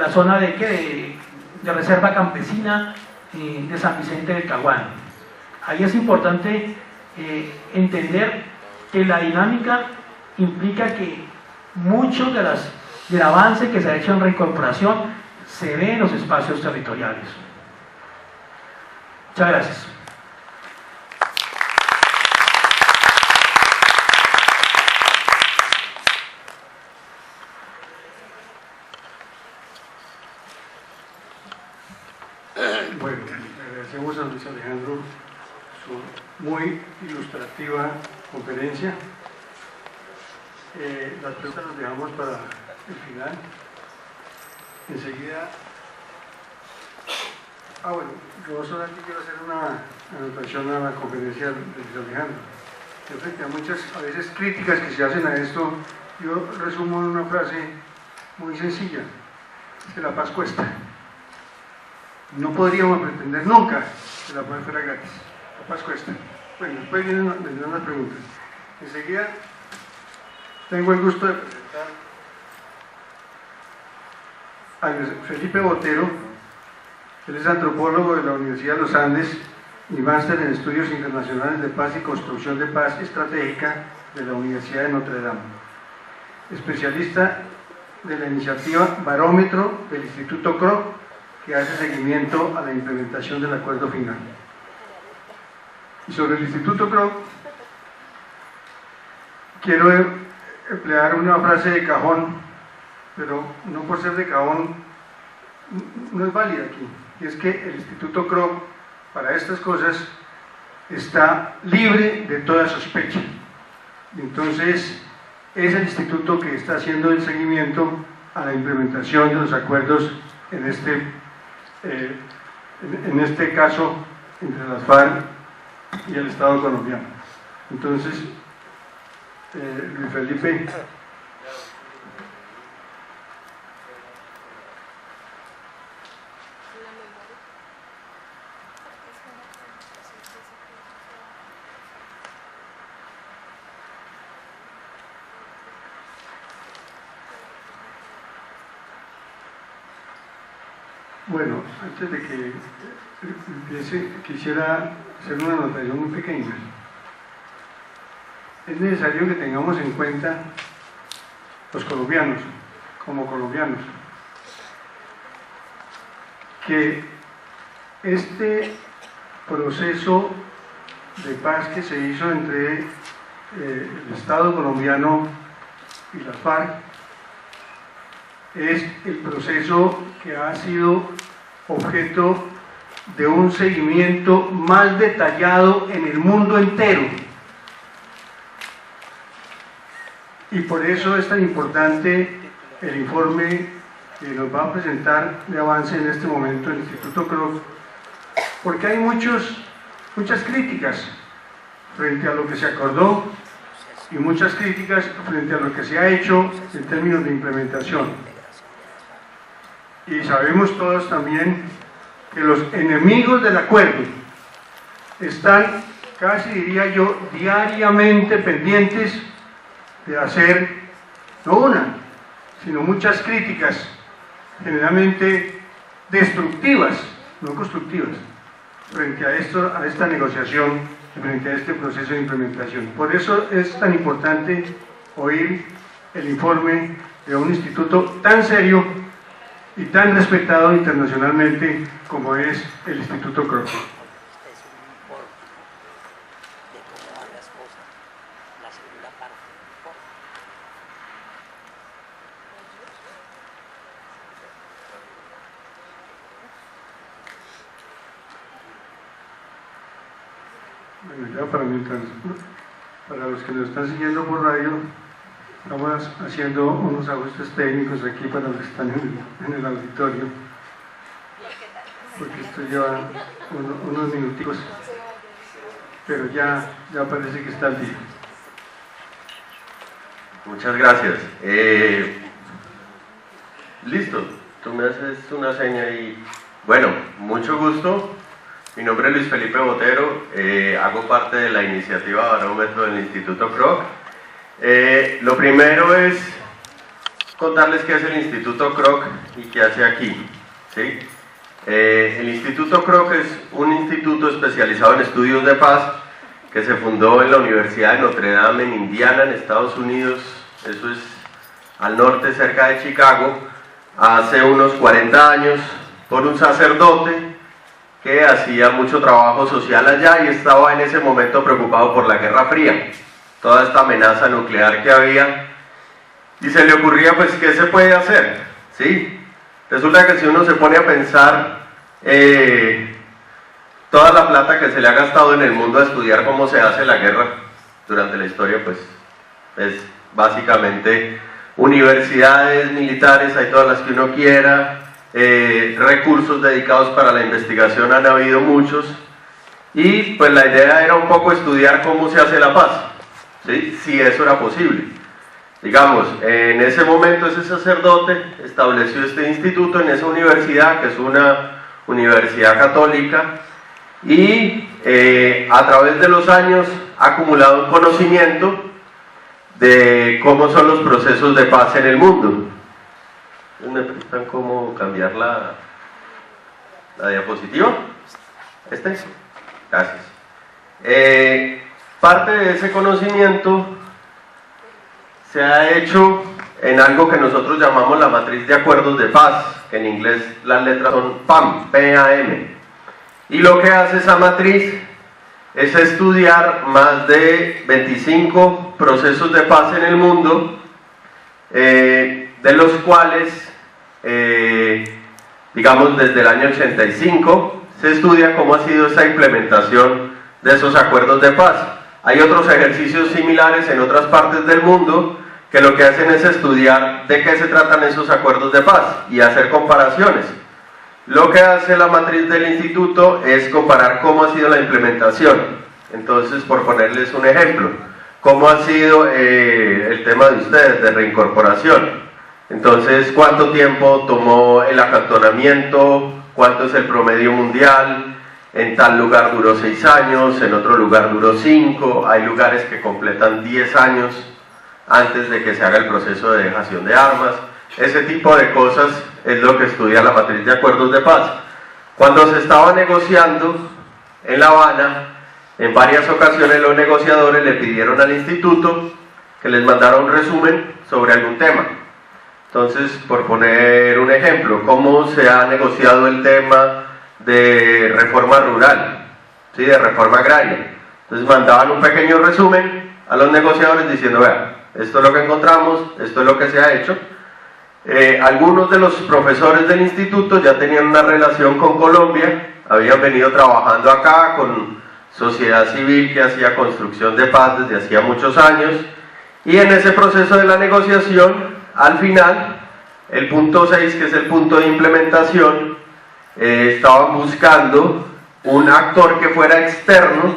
D: zona de reserva campesina de San Vicente del Caguán. Ahí es importante entender que la dinámica implica que mucho del avance que se ha hecho en reincorporación se ve en los espacios territoriales. Muchas gracias.
A: Bueno, agradecemos a Luis Alejandro su muy ilustrativa conferencia. Las preguntas las dejamos para el final. Enseguida, bueno, yo solamente quiero hacer una anotación a la conferencia de Luis Alejandro. Yo creo que hay muchas, a veces, críticas que se hacen a esto. Yo resumo en una frase muy sencilla: que la paz cuesta. No podríamos pretender nunca que la paz fuera gratis. La paz cuesta. Bueno, después vendrán las preguntas. Enseguida tengo el gusto de presentar a Felipe Botero. Él es antropólogo de la Universidad de los Andes y máster en Estudios Internacionales de Paz y Construcción de Paz Estratégica de la Universidad de Notre Dame. Especialista de la iniciativa Barómetro del Instituto Kroc, que hace seguimiento a la implementación del acuerdo final. Y sobre el Instituto Kroc, quiero emplear una frase de cajón, pero no por ser de cajón, no es válida aquí. Y es que el Instituto Kroc, para estas cosas, está libre de toda sospecha. Y entonces, es el instituto que está haciendo el seguimiento a la implementación de los acuerdos en este caso entre las FARC y el Estado colombiano. Entonces, Luis Felipe. Bueno, antes de que empiece, quisiera hacer una anotación muy pequeña. Es necesario que tengamos en cuenta los colombianos, como colombianos, que este proceso de paz que se hizo entre el Estado colombiano y las FARC, es el proceso que ha sido objeto de un seguimiento más detallado en el mundo entero. Y por eso es tan importante el informe que nos va a presentar de avance en este momento el Instituto Kroc, porque hay muchas críticas frente a lo que se acordó y muchas críticas frente a lo que se ha hecho en términos de implementación. Y sabemos todos también que los enemigos del acuerdo están, casi diría yo, diariamente pendientes de hacer, no una, sino muchas críticas, generalmente destructivas, no constructivas, frente a esta negociación y frente a este proceso de implementación. Por eso es tan importante oír el informe de un instituto tan serio y tan respetado internacionalmente como es el Instituto Kroc. Bueno, ya para los que nos están siguiendo por radio, estamos haciendo unos ajustes técnicos aquí para los que están en el auditorio, porque esto lleva unos minuticos, pero ya parece que está al día.
C: Muchas gracias. Listo, tú me haces una seña y... Bueno, mucho gusto. Mi nombre es Luis Felipe Botero, hago parte de la iniciativa Barómetro del Instituto Kroc. Lo primero es contarles qué es el Instituto Kroc y qué hace aquí, ¿sí? El Instituto Kroc es un instituto especializado en estudios de paz que se fundó en la Universidad de Notre Dame en Indiana, en Estados Unidos, eso es al norte, cerca de Chicago, hace unos 40 años, por un sacerdote que hacía mucho trabajo social allá y estaba en ese momento preocupado por la Guerra Fría, toda esta amenaza nuclear que había, y se le ocurría, pues, ¿qué se puede hacer? ¿Sí? Resulta que si uno se pone a pensar toda la plata que se le ha gastado en el mundo a estudiar cómo se hace la guerra durante la historia, pues es básicamente universidades militares, hay todas las que uno quiera, recursos dedicados para la investigación han habido muchos, y pues la idea era un poco estudiar cómo se hace la paz, ¿sí? Si eso era posible. Digamos, en ese momento ese sacerdote estableció este instituto en esa universidad, que es una universidad católica, y a través de los años ha acumulado un conocimiento de cómo son los procesos de paz en el mundo. ¿Me preguntan cómo cambiar la diapositiva? Gracias. Parte de ese conocimiento se ha hecho en algo que nosotros llamamos la matriz de acuerdos de paz, que en inglés las letras son PAM, P-A-M. Y lo que hace esa matriz es estudiar más de 25 procesos de paz en el mundo, de los cuales, digamos, desde el año 85 se estudia cómo ha sido esa implementación de esos acuerdos de paz. Hay otros ejercicios similares en otras partes del mundo que lo que hacen es estudiar de qué se tratan esos acuerdos de paz y hacer comparaciones. Lo que hace la matriz del instituto es comparar cómo ha sido la implementación. Entonces, por ponerles un ejemplo, ¿cómo ha sido el tema de ustedes de reincorporación? Entonces, ¿cuánto tiempo tomó el acantonamiento? ¿Cuánto es el promedio mundial? En tal lugar duró 6 años, en otro lugar duró 5, hay lugares que completan 10 años antes de que se haga el proceso de dejación de armas. Ese tipo de cosas es lo que estudia la matriz de acuerdos de paz. Cuando se estaba negociando en La Habana, en varias ocasiones los negociadores le pidieron al instituto que les mandara un resumen sobre algún tema. Entonces, por poner un ejemplo, ¿cómo se ha negociado el tema de reforma rural? ¿Sí? De reforma agraria. Entonces mandaban un pequeño resumen a los negociadores diciendo, vea, esto es lo que encontramos, esto es lo que se ha hecho. Algunos de los profesores del instituto ya tenían una relación con Colombia, habían venido trabajando acá con sociedad civil que hacía construcción de paz desde hacía muchos años, y en ese proceso de la negociación, al final, el punto 6, que es el punto de implementación, estaban buscando un actor que fuera externo,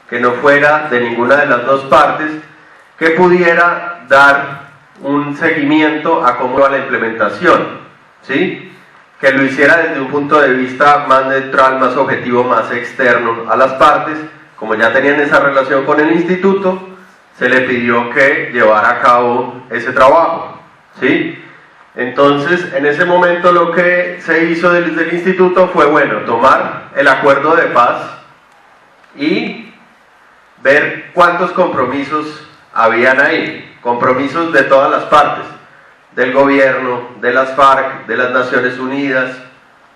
C: que no fuera de ninguna de las dos partes, que pudiera dar un seguimiento a cómo va la implementación, ¿sí? Que lo hiciera desde un punto de vista más neutral, más objetivo, más externo a las partes. Como ya tenían esa relación con el instituto, se le pidió que llevara a cabo ese trabajo, ¿sí? Entonces, en ese momento lo que se hizo desde el instituto fue, bueno, tomar el acuerdo de paz y ver cuántos compromisos habían ahí, compromisos de todas las partes, del gobierno, de las FARC, de las Naciones Unidas,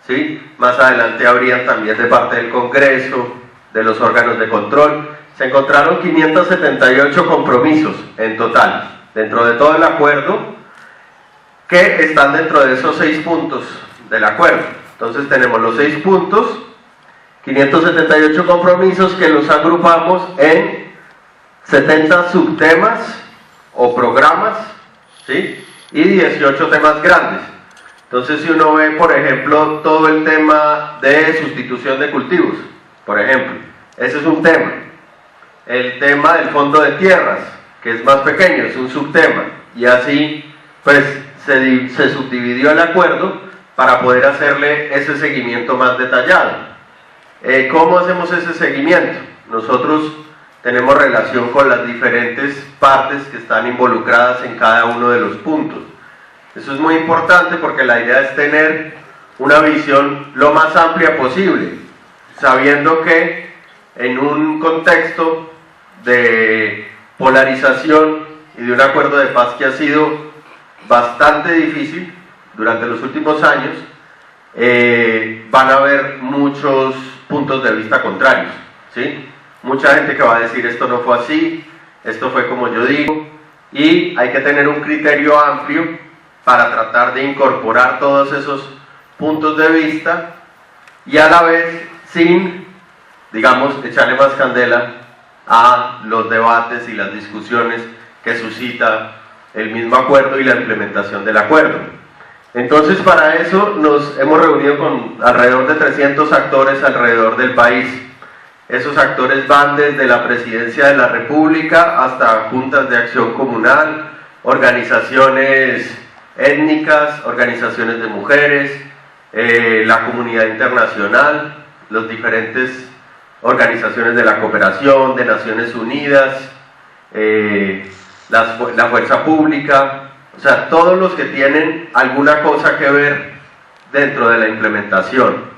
C: ¿sí? Más adelante habrían también de parte del Congreso, de los órganos de control. Se encontraron 578 compromisos en total, dentro de todo el acuerdo, que están dentro de esos 6 puntos del acuerdo. Entonces tenemos los 6 puntos, 578 compromisos que los agrupamos en 70 subtemas o programas, ¿sí? Y 18 temas grandes. Entonces, si uno ve, por ejemplo, todo el tema de sustitución de cultivos, por ejemplo, ese es un tema. El tema del fondo de tierras, que es más pequeño, es un subtema. Y así, pues, se subdividió el acuerdo para poder hacerle ese seguimiento más detallado. ¿Cómo hacemos ese seguimiento? Nosotros tenemos relación con las diferentes partes que están involucradas en cada uno de los puntos. Eso es muy importante porque la idea es tener una visión lo más amplia posible, sabiendo que en un contexto de polarización y de un acuerdo de paz que ha sido bastante difícil durante los últimos años, van a haber muchos puntos de vista contrarios, ¿sí? Mucha gente que va a decir esto no fue así, esto fue como yo digo, y hay que tener un criterio amplio para tratar de incorporar todos esos puntos de vista y a la vez sin, digamos, echarle más candela a los debates y las discusiones que suscita el mismo acuerdo y la implementación del acuerdo. Entonces, para eso nos hemos reunido con alrededor de 300 actores alrededor del país. Esos actores van desde la Presidencia de la República hasta juntas de acción comunal, organizaciones étnicas, organizaciones de mujeres, la comunidad internacional, las diferentes organizaciones de la cooperación, de Naciones Unidas, la fuerza pública, o sea, todos los que tienen alguna cosa que ver dentro de la implementación.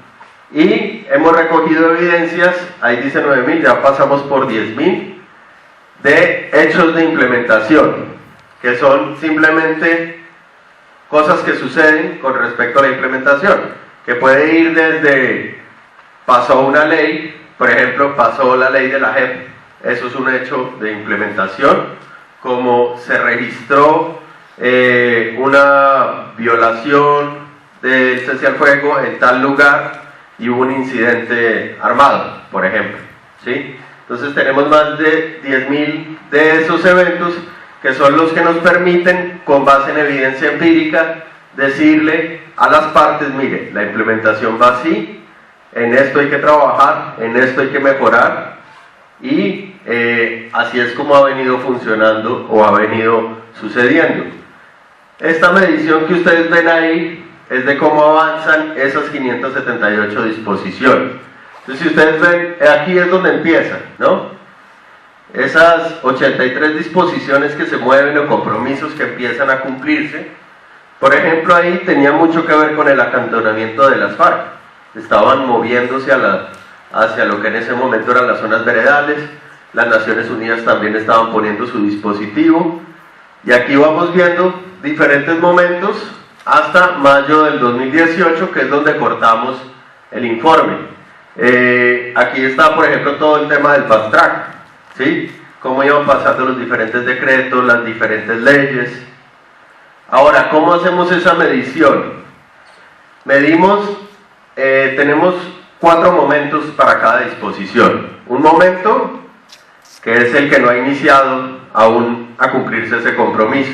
C: Y hemos recogido evidencias, ahí dice 9.000, ya pasamos por 10.000, de hechos de implementación, que son simplemente cosas que suceden con respecto a la implementación, que puede ir desde, pasó una ley, por ejemplo, pasó la ley de la JEP, eso es un hecho de implementación, como se registró una violación del cese al fuego en tal lugar, y hubo un incidente armado, por ejemplo, ¿sí? Entonces tenemos más de 10.000 de esos eventos que son los que nos permiten, con base en evidencia empírica, decirle a las partes, mire, la implementación va así, en esto hay que trabajar, en esto hay que mejorar, y así es como ha venido funcionando o ha venido sucediendo. Esta medición que ustedes ven ahí es de cómo avanzan esas 578 disposiciones. Entonces, si ustedes ven, aquí es donde empiezan, ¿no? Esas 83 disposiciones que se mueven o compromisos que empiezan a cumplirse. Por ejemplo, ahí tenía mucho que ver con el acantonamiento de las FARC. Estaban moviéndose hacia lo que en ese momento eran las zonas veredales. Las Naciones Unidas también estaban poniendo su dispositivo. Y aquí vamos viendo diferentes momentos hasta mayo del 2018, que es donde cortamos el informe. Aquí está, por ejemplo, todo el tema del fast track, ¿sí? cómo iban pasando los diferentes decretos, las diferentes leyes. Ahora, ¿cómo hacemos esa medición? Medimos, tenemos 4 momentos para cada disposición. Un momento, que es el que no ha iniciado aún a cumplirse ese compromiso.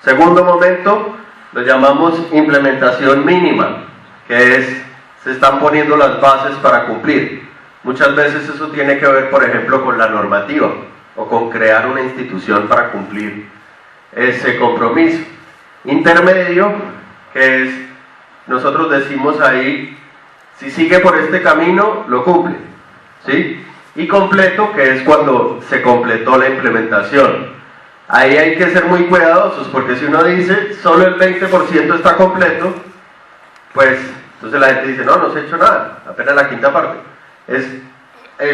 C: Segundo momento, lo llamamos implementación mínima, que es, se están poniendo las bases para cumplir. Muchas veces eso tiene que ver, por ejemplo, con la normativa o con crear una institución para cumplir ese compromiso. Intermedio, que es, nosotros decimos ahí, si sigue por este camino, lo cumple, ¿sí? Y completo, que es cuando se completó la implementación. Ahí hay que ser muy cuidadosos, porque si uno dice, solo el 20% está completo, pues, entonces la gente dice, no, no se ha hecho nada, apenas la quinta parte.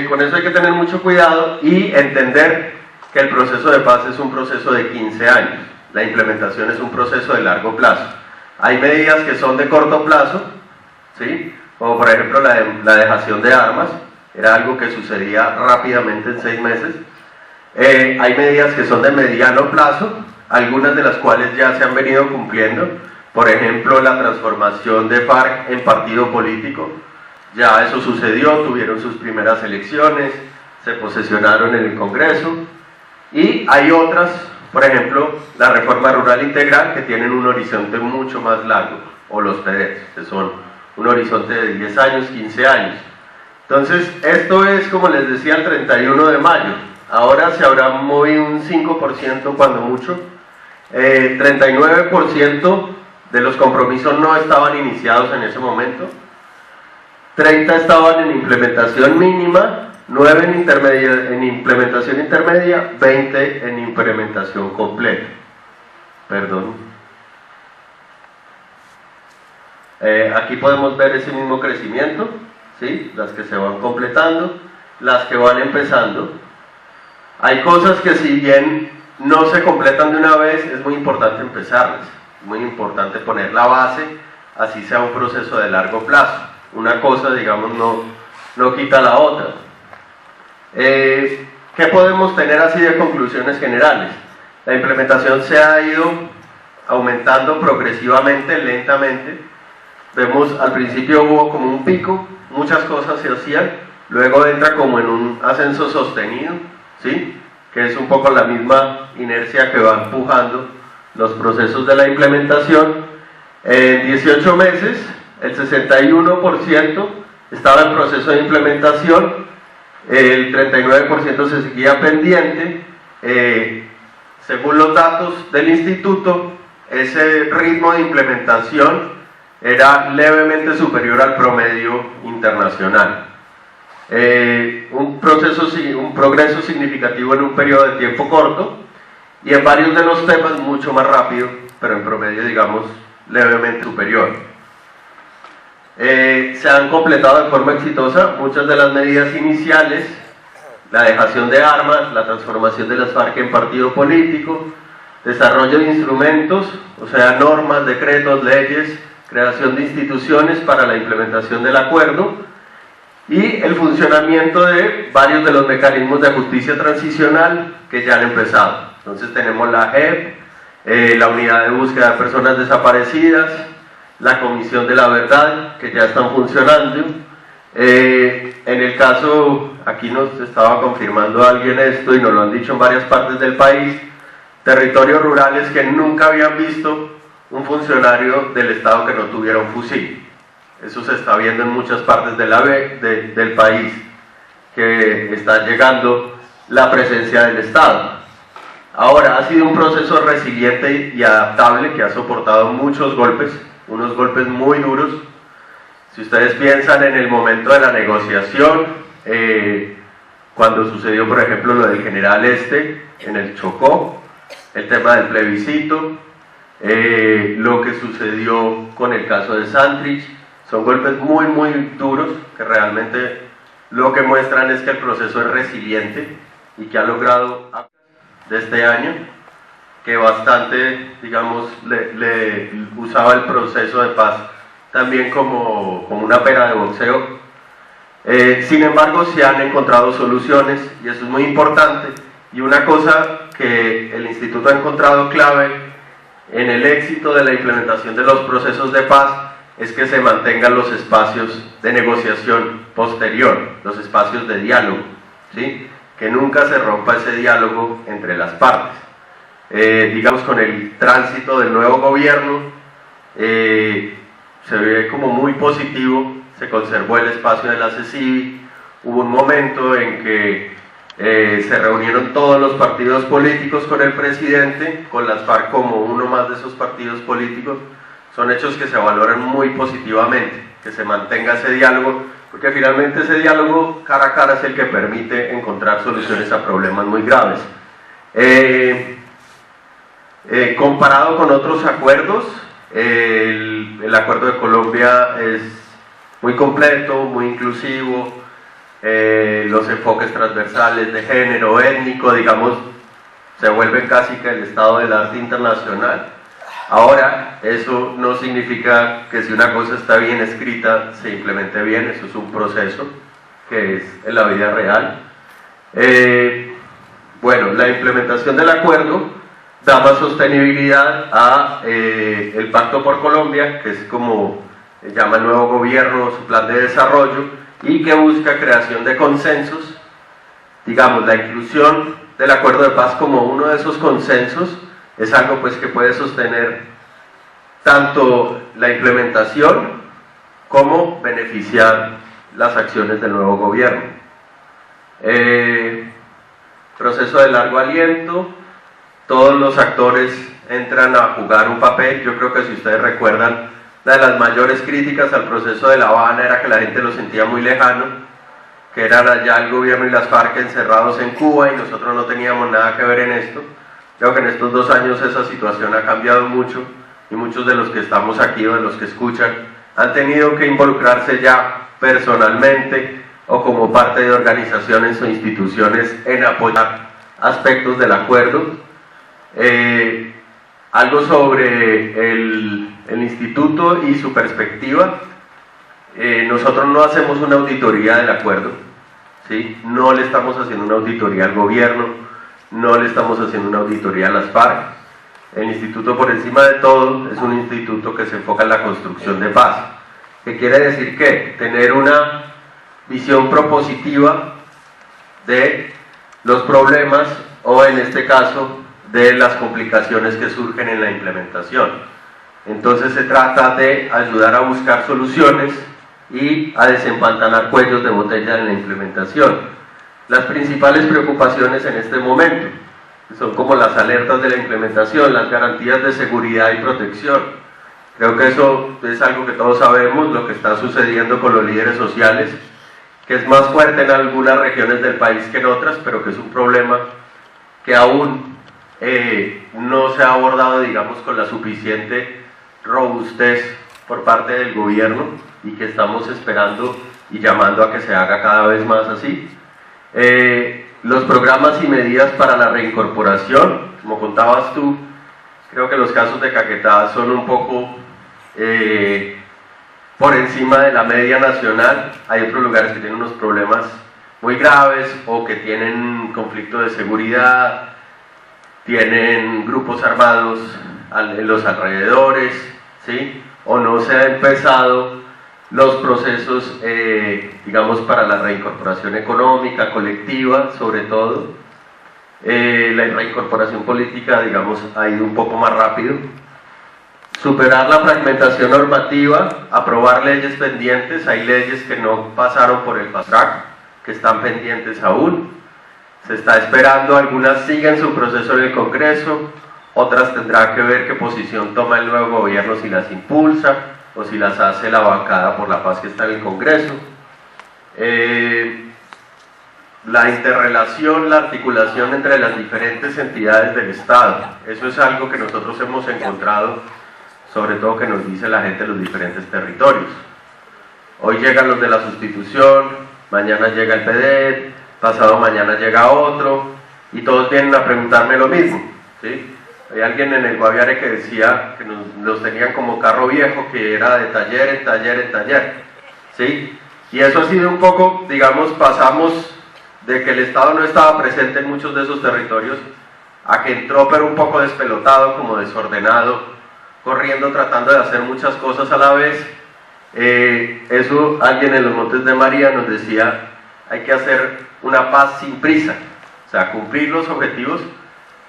C: Con eso hay que tener mucho cuidado y entender que el proceso de paz es un proceso de 15 años. La implementación es un proceso de largo plazo. Hay medidas que son de corto plazo, ¿sí? Como por ejemplo la dejación de armas, era algo que sucedía rápidamente en 6 meses. Hay medidas que son de mediano plazo, algunas de las cuales ya se han venido cumpliendo. Por ejemplo, la transformación de FARC en partido político. Ya eso sucedió, tuvieron sus primeras elecciones, se posesionaron en el Congreso. Y hay otras, por ejemplo, la reforma rural integral, que tienen un horizonte mucho más largo, o los PDEs, que son un horizonte de 10 años, 15 años. Entonces, esto es, como les decía, el 31 de mayo. Ahora se habrá movido un 5% cuando mucho. 39% de los compromisos no estaban iniciados en ese momento. 30 estaban en implementación mínima, 9 en implementación intermedia, 20 en implementación completa. Perdón. Aquí podemos ver ese mismo crecimiento, ¿sí? Las que se van completando, las que van empezando. Hay cosas que, si bien no se completan de una vez, es muy importante empezarlas, es muy importante poner la base, así sea un proceso de largo plazo. Una cosa, digamos, no quita la otra. ¿Qué podemos tener así de conclusiones generales? La implementación se ha ido aumentando progresivamente, lentamente. Vemos, al principio hubo como un pico, muchas cosas se hacían, luego entra como en un ascenso sostenido, ¿sí? Que es un poco la misma inercia que va empujando los procesos de la implementación. En 18 meses, el 61% estaba en proceso de implementación, el 39% se seguía pendiente. Según los datos del instituto, ese ritmo de implementación era levemente superior al promedio internacional. Un progreso significativo en un periodo de tiempo corto, y en varios de los temas mucho más rápido, pero en promedio, digamos, levemente superior. Se han completado de forma exitosa muchas de las medidas iniciales: la dejación de armas, la transformación de las FARC en partido político, desarrollo de instrumentos, o sea, normas, decretos, leyes, creación de instituciones para la implementación del acuerdo, y el funcionamiento de varios de los mecanismos de justicia transicional que ya han empezado. Entonces tenemos la JEP, la unidad de búsqueda de personas desaparecidas, la Comisión de la Verdad, que ya están funcionando. En el caso, aquí nos estaba confirmando alguien esto, y nos lo han dicho en varias partes del país, territorios rurales que nunca habían visto un funcionario del Estado que no tuviera un fusil. Eso se está viendo en muchas partes del país, que está llegando la presencia del Estado. Ahora, ha sido un proceso resiliente y adaptable que ha soportado muchos golpes, unos golpes muy duros. Si ustedes piensan en el momento de la negociación, cuando sucedió, por ejemplo, lo del General en el Chocó, el tema del plebiscito, lo que sucedió con el caso de Santrich, son golpes muy, muy duros que realmente lo que muestran es que el proceso es resiliente y que ha logrado de este año, que bastante, digamos, le usaba el proceso de paz también como una pera de boxeo. Sin embargo, se han encontrado soluciones, y eso es muy importante, Y una cosa que el instituto ha encontrado clave en el éxito de la implementación de los procesos de paz es que se mantengan los espacios de negociación posterior, los espacios de diálogo, ¿sí? Que nunca se rompa ese diálogo entre las partes. Digamos, con el tránsito del nuevo gobierno se ve como muy positivo, se conservó el espacio de la CECIVI, hubo un momento en que se reunieron todos los partidos políticos con el presidente, con las FARC como uno más de esos partidos políticos. Son hechos que se valoran muy positivamente, que se mantenga ese diálogo, porque finalmente ese diálogo cara a cara es el que permite encontrar soluciones a problemas muy graves. Comparado con otros acuerdos, el acuerdo de Colombia es muy completo, muy inclusivo, los enfoques transversales de género, étnico, digamos, se vuelven casi que el estado del arte internacional. Ahora, eso no significa que si una cosa está bien escrita se implemente bien, eso es un proceso que es en la vida real. Bueno, la implementación del acuerdo da más sostenibilidad a el Pacto por Colombia, que es como llama el nuevo gobierno, su plan de desarrollo, y que busca creación de consensos. Digamos, la inclusión del acuerdo de paz como uno de esos consensos es algo pues que puede sostener tanto la implementación como beneficiar las acciones del nuevo gobierno. Proceso de largo aliento, todos los actores entran a jugar un papel. Yo creo que si ustedes recuerdan, una de las mayores críticas al proceso de La Habana era que la gente lo sentía muy lejano, que eran allá el gobierno y las FARC encerrados en Cuba y nosotros no teníamos nada que ver en esto. Creo que en estos 2 años esa situación ha cambiado mucho y muchos de los que estamos aquí o de los que escuchan han tenido que involucrarse ya personalmente o como parte de organizaciones o instituciones en apoyar aspectos del acuerdo. Algo sobre el instituto y su perspectiva. Nosotros no hacemos una auditoría del acuerdo, ¿sí? No le estamos haciendo una auditoría al gobierno, no le estamos haciendo una auditoría a las FARC. El instituto, por encima de todo, es un instituto que se enfoca en la construcción de paz. ¿Qué quiere decir? Que tener una visión propositiva de los problemas o, en este caso, de las complicaciones que surgen en la implementación. Entonces se trata de ayudar a buscar soluciones y a desempantanar cuellos de botella en la implementación. Las principales preocupaciones en este momento son como las alertas de la implementación, las garantías de seguridad y protección. Creo que eso es algo que todos sabemos, lo que está sucediendo con los líderes sociales, que es más fuerte en algunas regiones del país que en otras, pero que es un problema que aún no se ha abordado, digamos, con la suficiente robustez por parte del gobierno y que estamos esperando y llamando a que se haga cada vez más así. Los programas y medidas para la reincorporación, como contabas tú, creo que los casos de Caquetá son un poco por encima de la media nacional. Hay otros lugares que tienen unos problemas muy graves o que tienen conflicto de seguridad, tienen grupos armados en los alrededores, ¿sí? O no se han empezado los procesos, digamos, para la reincorporación económica, colectiva, sobre todo. La reincorporación política, digamos, ha ido un poco más rápido. Superar la fragmentación normativa, aprobar leyes pendientes. Hay leyes que no pasaron por el fast track, que están pendientes aún. Se está esperando, algunas siguen su proceso en el Congreso, otras tendrá que ver qué posición toma el nuevo gobierno, si las impulsa o si las hace la bancada por la paz que está en el Congreso. La interrelación, la articulación entre las diferentes entidades del Estado, eso es algo que nosotros hemos encontrado, sobre todo que nos dice la gente de los diferentes territorios. Hoy llegan los de la sustitución, mañana llega el PDET, pasado mañana llega otro, y todos vienen a preguntarme lo mismo, ¿sí? Hay alguien en el Guaviare que decía que nos tenían como carro viejo, que era de taller en taller en taller, ¿sí? Y eso ha sido un poco, digamos, pasamos de que el Estado no estaba presente en muchos de esos territorios, a que entró pero un poco despelotado, como desordenado, corriendo, tratando de hacer muchas cosas a la vez. Eso alguien en los Montes de María nos decía, hay que hacer una paz sin prisa, o sea, cumplir los objetivos,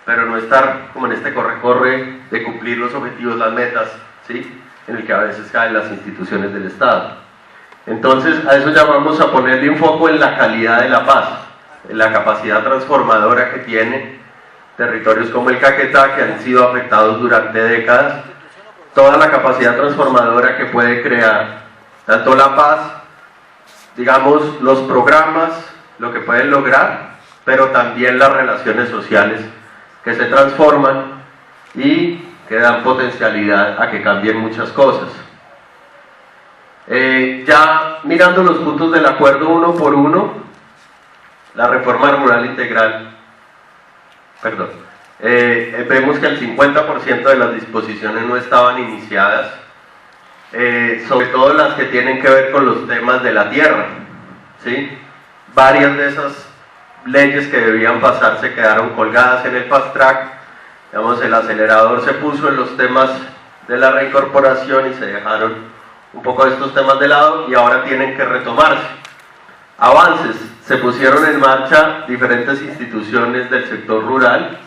C: pero no estar como en este corre-corre de cumplir los objetivos, las metas, ¿sí?, en el que a veces caen las instituciones del Estado. Entonces, a eso llamamos a ponerle un foco en la calidad de la paz, en la capacidad transformadora que tiene territorios como el Caquetá, que han sido afectados durante décadas, toda la capacidad transformadora que puede crear, tanto la paz, digamos, los programas, lo que pueden lograr, pero también las relaciones sociales que se transforman y que dan potencialidad a que cambien muchas cosas. Ya mirando los puntos del acuerdo uno por uno, la reforma rural integral, vemos que el 50% de las disposiciones no estaban iniciadas, sobre todo las que tienen que ver con los temas de la tierra, ¿sí? Varias de esas leyes que debían pasar se quedaron colgadas en el fast track. Digamos, el acelerador se puso en los temas de la reincorporación y se dejaron un poco de estos temas de lado y ahora tienen que retomarse. Avances, se pusieron en marcha diferentes instituciones del sector rural,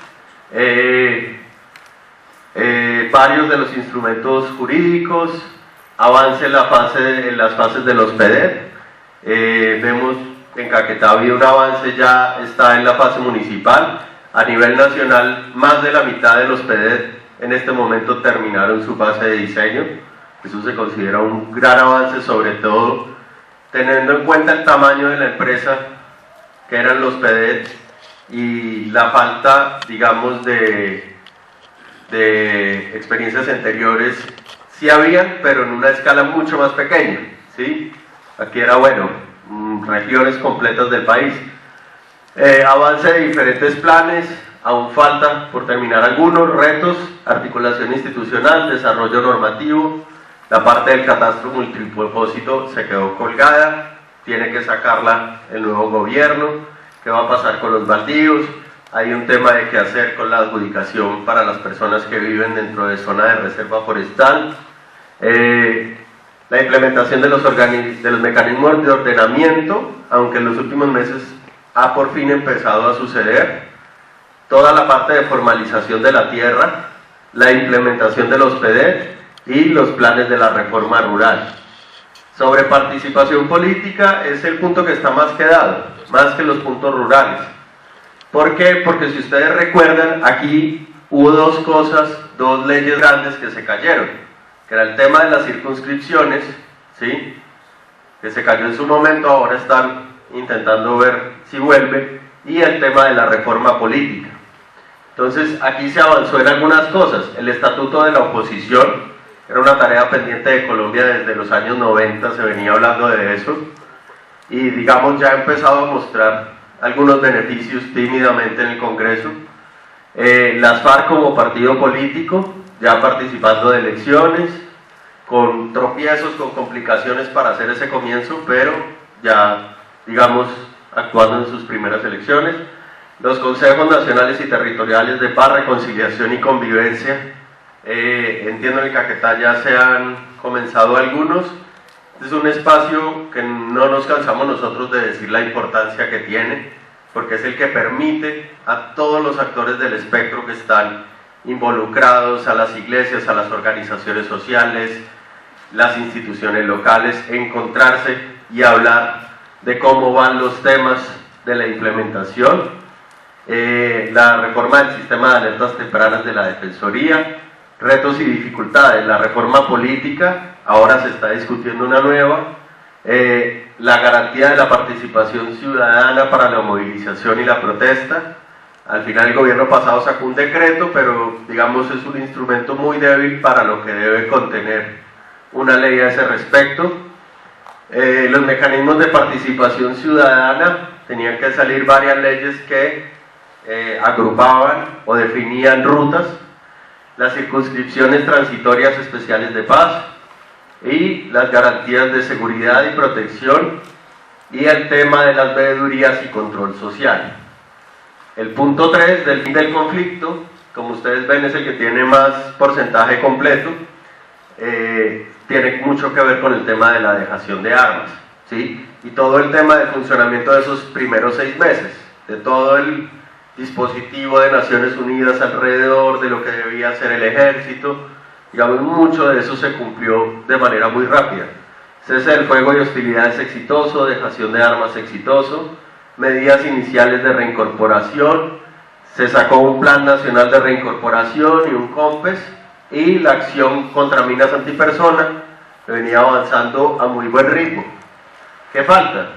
C: varios de los instrumentos jurídicos, avance en las fases de los PEDET. Vemos que en Caquetá ha habido un avance, ya está en la fase municipal. A nivel nacional, más de la mitad de los PEDET en este momento terminaron su fase de diseño. Eso se considera un gran avance, sobre todo teniendo en cuenta el tamaño de la empresa que eran los PEDET y la falta, digamos, de experiencias anteriores. Sí habían, pero en una escala mucho más pequeña, ¿sí? Aquí era, bueno, regiones completas del país. Avance de diferentes planes, aún falta por terminar algunos retos, articulación institucional, desarrollo normativo, la parte del catastro multipropósito se quedó colgada, tiene que sacarla el nuevo gobierno. ¿Qué va a pasar con los baldíos? Hay un tema de qué hacer con la adjudicación para las personas que viven dentro de zona de reserva forestal. La implementación de los mecanismos de ordenamiento, aunque en los últimos meses ha por fin empezado a suceder. Toda la parte de formalización de la tierra, la implementación de los PEDET y los planes de la reforma rural. Sobre participación política es el punto que está más quedado, más que los puntos rurales. ¿Por qué? Porque si ustedes recuerdan, aquí hubo dos leyes grandes que se cayeron, que era el tema de las circunscripciones, ¿sí?, que se cayó en su momento, ahora están intentando ver si vuelve, y el tema de la reforma política. Entonces aquí se avanzó en algunas cosas. El estatuto de la oposición era una tarea pendiente de Colombia desde los años 90, se venía hablando de eso, y digamos ya ha empezado a mostrar algunos beneficios tímidamente en el Congreso. Las FARC como partido político, ya participando de elecciones, con tropiezos, con complicaciones para hacer ese comienzo, pero ya, digamos, actuando en sus primeras elecciones. Los consejos nacionales y territoriales de paz, reconciliación y convivencia, entiendo en el Caquetá ya se han comenzado algunos. Es un espacio que no nos cansamos nosotros de decir la importancia que tiene, porque es el que permite a todos los actores del espectro que están involucrados, a las iglesias, a las organizaciones sociales, las instituciones locales, encontrarse y hablar de cómo van los temas de la implementación. La reforma del sistema de alertas tempranas de la Defensoría, retos y dificultades, la reforma política, ahora se está discutiendo una nueva, la garantía de la participación ciudadana para la movilización y la protesta. Al final el gobierno pasado sacó un decreto, pero digamos es un instrumento muy débil para lo que debe contener una ley a ese respecto. Los mecanismos de participación ciudadana, tenían que salir varias leyes que agrupaban o definían rutas, las circunscripciones transitorias especiales de paz y las garantías de seguridad y protección y el tema de las veedurías y control social. El punto 3 del fin del conflicto, como ustedes ven, es el que tiene más porcentaje completo, tiene mucho que ver con el tema de la dejación de armas, ¿sí? Y todo el tema de funcionamiento de esos primeros 6 meses, de todo el dispositivo de Naciones Unidas alrededor de lo que debía hacer el ejército, digamos, mucho de eso se cumplió de manera muy rápida. Cese del fuego y hostilidades exitoso, dejación de armas exitoso, medidas iniciales de reincorporación, se sacó un plan nacional de reincorporación y un COMPES, y la acción contra minas antipersona, que venía avanzando a muy buen ritmo. ¿Qué falta?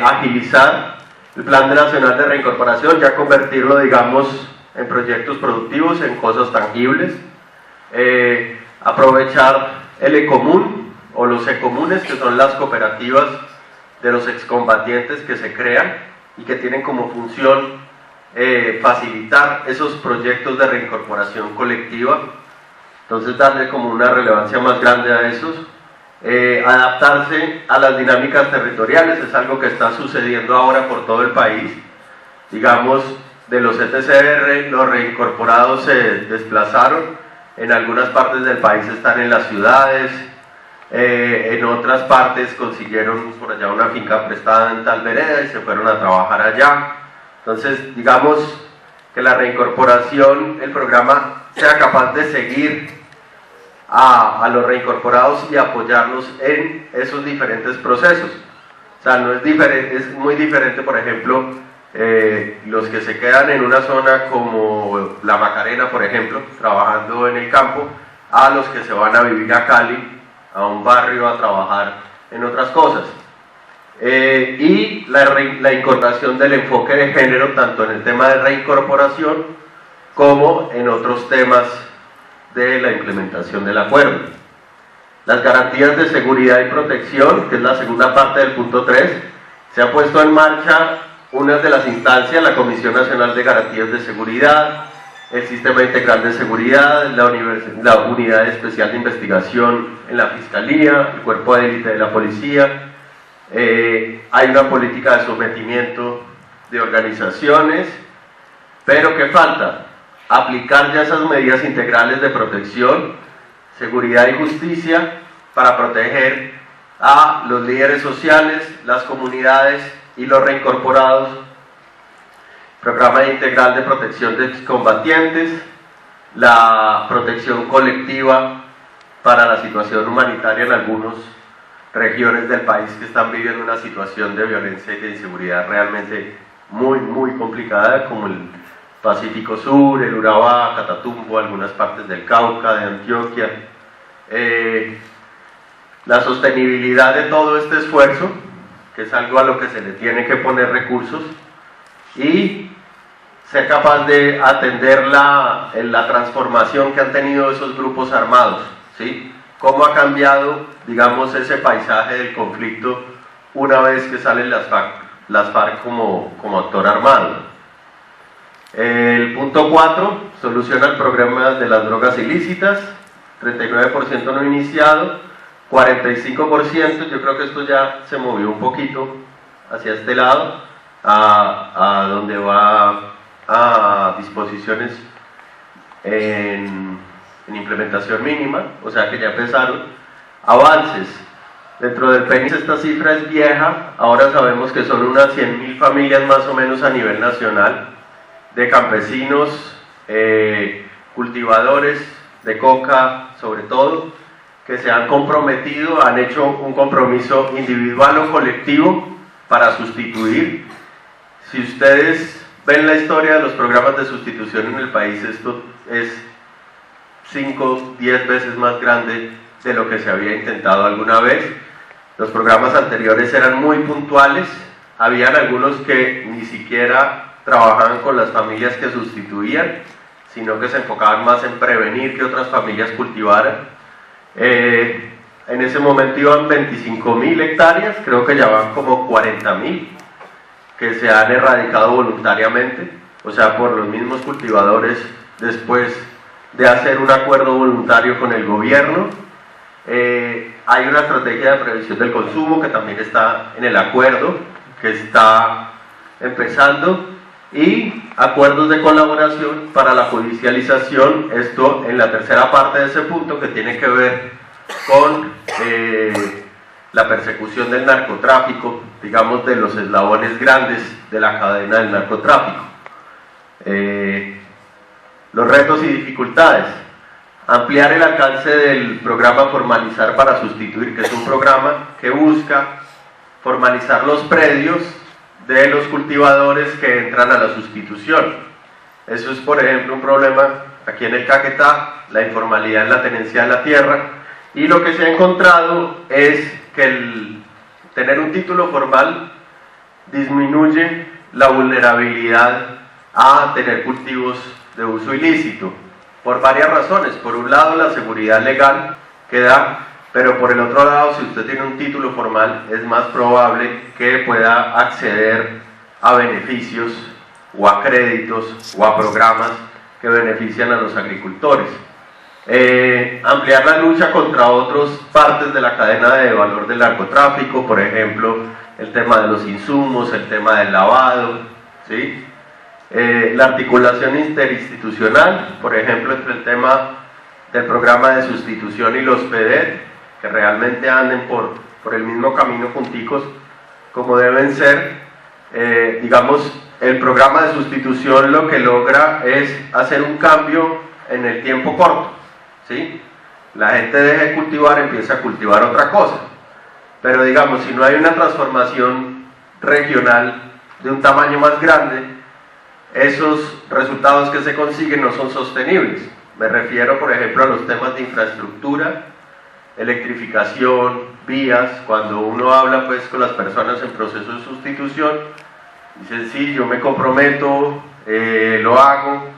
C: Agilizar el plan nacional de reincorporación, ya convertirlo, digamos, en proyectos productivos, en cosas tangibles, aprovechar el ecomún o los ecomunes, que son las cooperativas de los excombatientes que se crean y que tienen como función facilitar esos proyectos de reincorporación colectiva. Entonces darle como una relevancia más grande a esos, adaptarse a las dinámicas territoriales, es algo que está sucediendo ahora por todo el país. Digamos, de los ETCR, los reincorporados se desplazaron, en algunas partes del país están en las ciudades, en otras partes consiguieron por allá una finca prestada en tal vereda y se fueron a trabajar allá. Entonces, digamos que la reincorporación, el programa sea capaz de seguir a los reincorporados y apoyarlos en esos diferentes procesos. O sea, no es diferente, es muy diferente, por ejemplo, los que se quedan en una zona como la Macarena, por ejemplo, trabajando en el campo, a los que se van a vivir a Cali, a un barrio, a trabajar en otras cosas. Y la incorporación del enfoque de género, tanto en el tema de reincorporación como en otros temas de la implementación del acuerdo. Las garantías de seguridad y protección, que es la segunda parte del punto 3, se ha puesto en marcha una de las instancias, la Comisión Nacional de Garantías de Seguridad, el Sistema Integral de Seguridad, la Unidad Especial de Investigación en la Fiscalía, el Cuerpo de Élite de la Policía. Hay una política de sometimiento de organizaciones, pero ¿qué falta? Aplicar ya esas medidas integrales de protección, seguridad y justicia para proteger a los líderes sociales, las comunidades y los reincorporados. Programa integral de protección de excombatientes, la protección colectiva para la situación humanitaria en algunas regiones del país que están viviendo una situación de violencia y de inseguridad realmente muy complicada, como el Pacífico Sur, el Urabá, Catatumbo, algunas partes del Cauca, de Antioquia. La sostenibilidad de todo este esfuerzo, que es algo a lo que se le tiene que poner recursos, y ser capaz de atender la transformación que han tenido esos grupos armados, ¿sí? Cómo ha cambiado, digamos, ese paisaje del conflicto una vez que salen las FARC como actor armado. El punto 4, soluciona el problema de las drogas ilícitas, 39% no iniciado, 45%, yo creo que esto ya se movió un poquito hacia este lado, a donde va a disposiciones en implementación mínima, o sea que ya empezaron. Avances, dentro del PENIS esta cifra es vieja, ahora sabemos que son unas 100.000 familias más o menos a nivel nacional, de campesinos, cultivadores de coca sobre todo, que se han comprometido, han hecho un compromiso individual o colectivo para sustituir. Si ustedes ven la historia de los programas de sustitución en el país, esto es 5, 10 veces más grande de lo que se había intentado alguna vez. Los programas anteriores eran muy puntuales, habían algunos que ni siquiera trabajaban con las familias que sustituían, sino que se enfocaban más en prevenir que otras familias cultivaran. En ese momento iban 25.000 hectáreas, creo que ya van como 40.000 que se han erradicado voluntariamente, o sea, por los mismos cultivadores después de hacer un acuerdo voluntario con el gobierno. Hay una estrategia de prevención del consumo que también está en el acuerdo, que está empezando, y acuerdos de colaboración para la judicialización, esto en la tercera parte de ese punto, que tiene que ver con la persecución del narcotráfico, digamos de los eslabones grandes de la cadena del narcotráfico. Los retos y dificultades: ampliar el alcance del programa Formalizar para Sustituir, que es un programa que busca formalizar los predios de los cultivadores que entran a la sustitución. Eso es, por ejemplo, un problema aquí en el Caquetá, la informalidad en la tenencia de la tierra, y lo que se ha encontrado es que el tener un título formal disminuye la vulnerabilidad a tener cultivos de uso ilícito, por varias razones. Por un lado, la seguridad legal que da, pero por el otro lado, si usted tiene un título formal, es más probable que pueda acceder a beneficios o a créditos o a programas que benefician a los agricultores. Ampliar la lucha contra otras partes de la cadena de valor del narcotráfico, por ejemplo, el tema de los insumos, el tema del lavado, ¿sí? La articulación interinstitucional, por ejemplo, entre el tema del programa de sustitución y los PEDET, que realmente anden por el mismo camino junticos, como deben ser. Digamos, el programa de sustitución lo que logra es hacer un cambio en el tiempo corto, ¿sí? La gente deja de cultivar, empieza a cultivar otra cosa, pero digamos, si no hay una transformación regional de un tamaño más grande, esos resultados que se consiguen no son sostenibles. Me refiero, por ejemplo, a los temas de infraestructura, electrificación, vías. Cuando uno habla pues con las personas en proceso de sustitución, dicen sí, yo me comprometo, lo hago,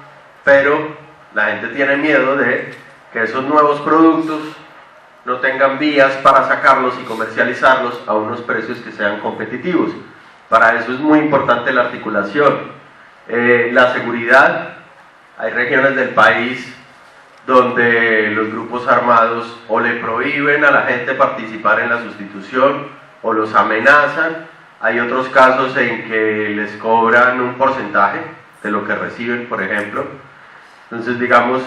C: pero la gente tiene miedo de que esos nuevos productos no tengan vías para sacarlos y comercializarlos a unos precios que sean competitivos. Para eso es muy importante la articulación. La seguridad: hay regiones del país donde los grupos armados o le prohíben a la gente participar en la sustitución o los amenazan. Hay otros casos en que les cobran un porcentaje de lo que reciben, por ejemplo. Entonces, digamos,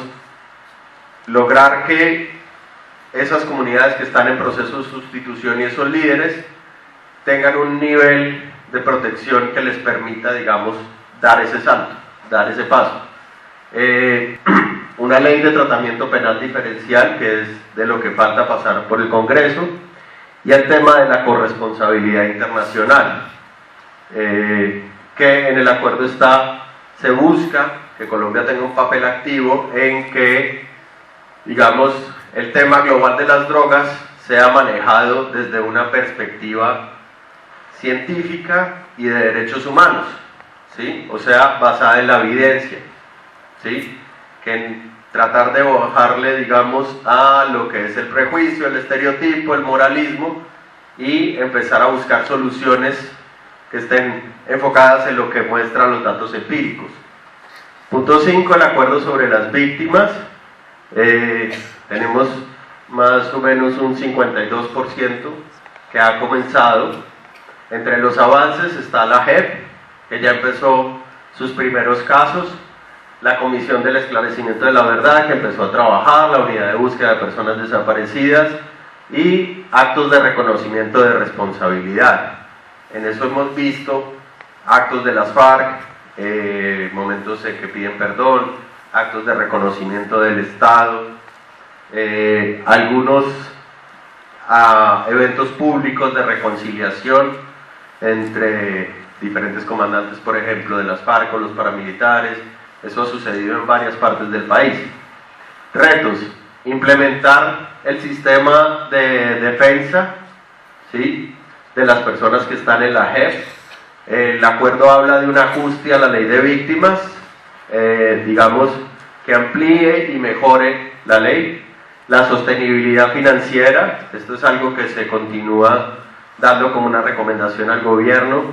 C: lograr que esas comunidades que están en proceso de sustitución y esos líderes tengan un nivel de protección que les permita, digamos, dar ese salto, dar ese paso. Una ley de tratamiento penal diferencial, que es de lo que falta pasar por el Congreso, y el tema de la corresponsabilidad internacional, que en el acuerdo se busca que Colombia tenga un papel activo en que, digamos, el tema global de las drogas sea manejado desde una perspectiva científica y de derechos humanos, ¿sí? O sea, basada en la evidencia, ¿sí? Que en tratar de bajarle, digamos, a lo que es el prejuicio, el estereotipo, el moralismo, y empezar a buscar soluciones que estén enfocadas en lo que muestran los datos empíricos. Punto 5, el acuerdo sobre las víctimas. Tenemos más o menos un 52% que ha comenzado. Entre los avances está la JEP, que ya empezó sus primeros casos, la Comisión del Esclarecimiento de la Verdad, que empezó a trabajar, la Unidad de Búsqueda de Personas Desaparecidas, y actos de reconocimiento de responsabilidad. En eso hemos visto actos de las FARC, momentos en que piden perdón, actos de reconocimiento del Estado, algunos eventos públicos de reconciliación entre diferentes comandantes, por ejemplo, de las FARC o los paramilitares. Eso ha sucedido en varias partes del país. Retos: implementar el sistema de defensa, ¿sí?, de las personas que están en la JEP. El acuerdo habla de un ajuste a la ley de víctimas, digamos, que amplíe y mejore la ley. La sostenibilidad financiera, esto es algo que se continúa dando como una recomendación al gobierno,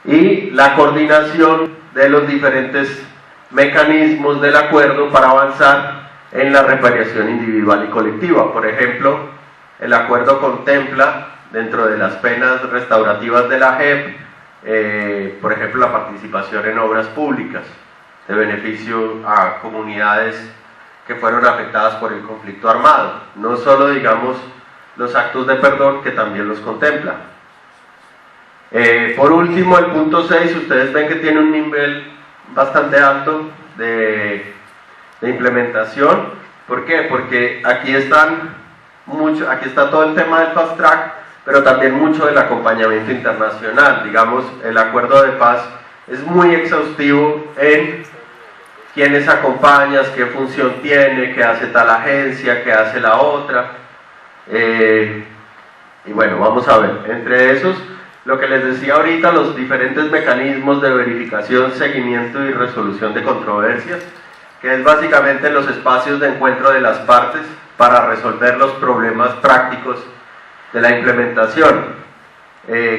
C: y la coordinación de los diferentes mecanismos del acuerdo para avanzar en la reparación individual y colectiva. Por ejemplo, el acuerdo contempla dentro de las penas restaurativas de la JEP, por ejemplo, la participación en obras públicas de beneficio a comunidades que fueron afectadas por el conflicto armado, no solo, digamos, los actos de perdón, que también los contempla. Por último, el punto 6, ustedes ven que tiene un nivel bastante alto de implementación. ¿Por qué? Porque aquí está todo el tema del fast track, pero también mucho del acompañamiento internacional. Digamos, el acuerdo de paz es muy exhaustivo en quiénes acompañas, qué función tiene, qué hace tal agencia, qué hace la otra. Y bueno, vamos a ver, entre esos, lo que les decía ahorita, los diferentes mecanismos de verificación, seguimiento y resolución de controversias, que es básicamente los espacios de encuentro de las partes para resolver los problemas prácticos de la implementación,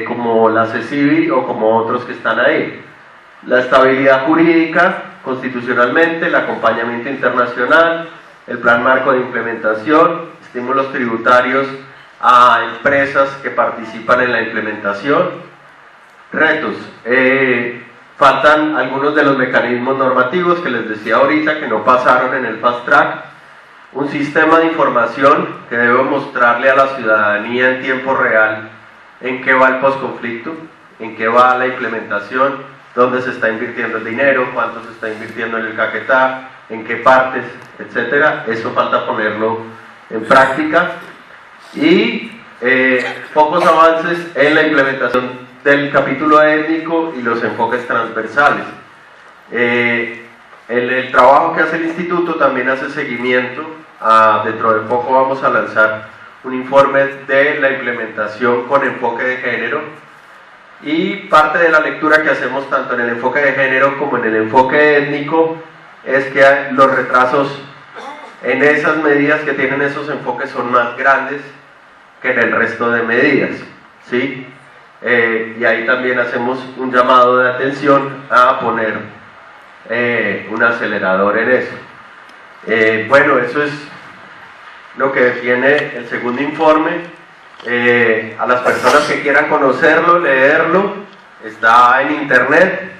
C: como la CECIBI o como otros que están ahí. La estabilidad jurídica, constitucionalmente, el acompañamiento internacional, el plan marco de implementación, estímulos tributarios a empresas que participan en la implementación. Retos. Faltan algunos de los mecanismos normativos que les decía ahorita que no pasaron en el fast track. Un sistema de información que debe mostrarle a la ciudadanía en tiempo real en qué va el posconflicto, en qué va la implementación, dónde se está invirtiendo el dinero, cuánto se está invirtiendo en el Caquetá, en qué partes, etcétera. Eso falta ponerlo en práctica. Y pocos avances en la implementación del capítulo étnico y los enfoques transversales. El trabajo que hace el instituto también hace seguimiento. Dentro de poco vamos a lanzar un informe de la implementación con enfoque de género, y parte de la lectura que hacemos tanto en el enfoque de género como en el enfoque étnico es que los retrasos en esas medidas que tienen esos enfoques son más grandes que en el resto de medidas, ¿sí? Y ahí también hacemos un llamado de atención a poner un acelerador en eso. Bueno, eso es lo que define el segundo informe. A las personas que quieran conocerlo, leerlo, está en internet.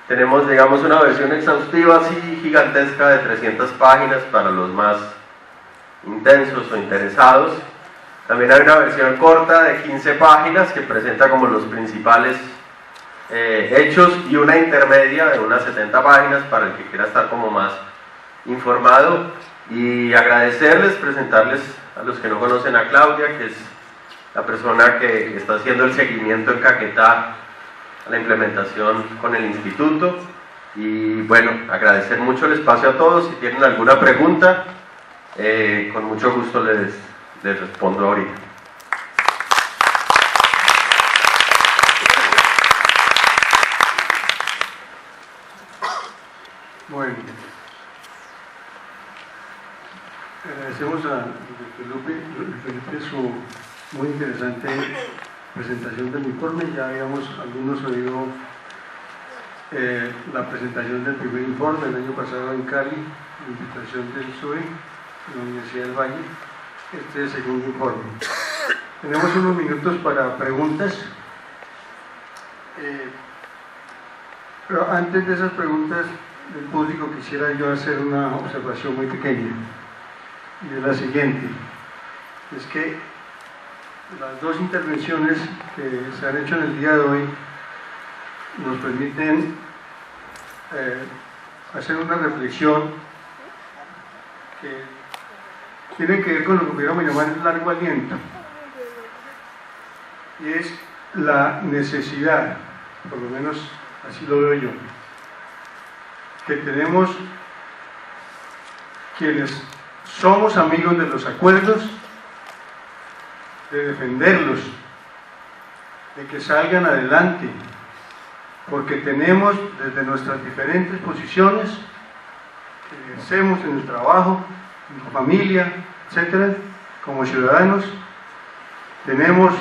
C: Tenemos, digamos, una versión exhaustiva así gigantesca de 300 páginas para los más intensos o interesados. También hay una versión corta de 15 páginas que presenta como los principales hechos, y una intermedia de unas 70 páginas para el que quiera estar como más informado. Y agradecerles, presentarles a los que no conocen a Claudia, que es la persona que está haciendo el seguimiento en Caquetá a la implementación con el instituto. Y bueno, agradecer mucho el espacio a todos. Si tienen alguna pregunta, con mucho gusto les respondo ahorita.
A: Bueno, agradecemos a Felipe su muy interesante presentación del informe. Ya habíamos algunos oído la presentación del primer informe el año pasado en Cali, la invitación del SUE, en la Universidad del Valle. Este es el segundo informe. Tenemos unos minutos para preguntas, pero antes de esas preguntas del público quisiera yo hacer una observación muy pequeña, y es la siguiente: es que las dos intervenciones que se han hecho en el día de hoy nos permiten hacer una reflexión que tiene que ver con lo que pudiéramos llamar el largo aliento, y es la necesidad, por lo menos así lo veo yo, que tenemos quienes somos amigos de los acuerdos, de defenderlos, de que salgan adelante, porque tenemos desde nuestras diferentes posiciones que ejercemos en el trabajo, en la familia, etcétera, como ciudadanos, tenemos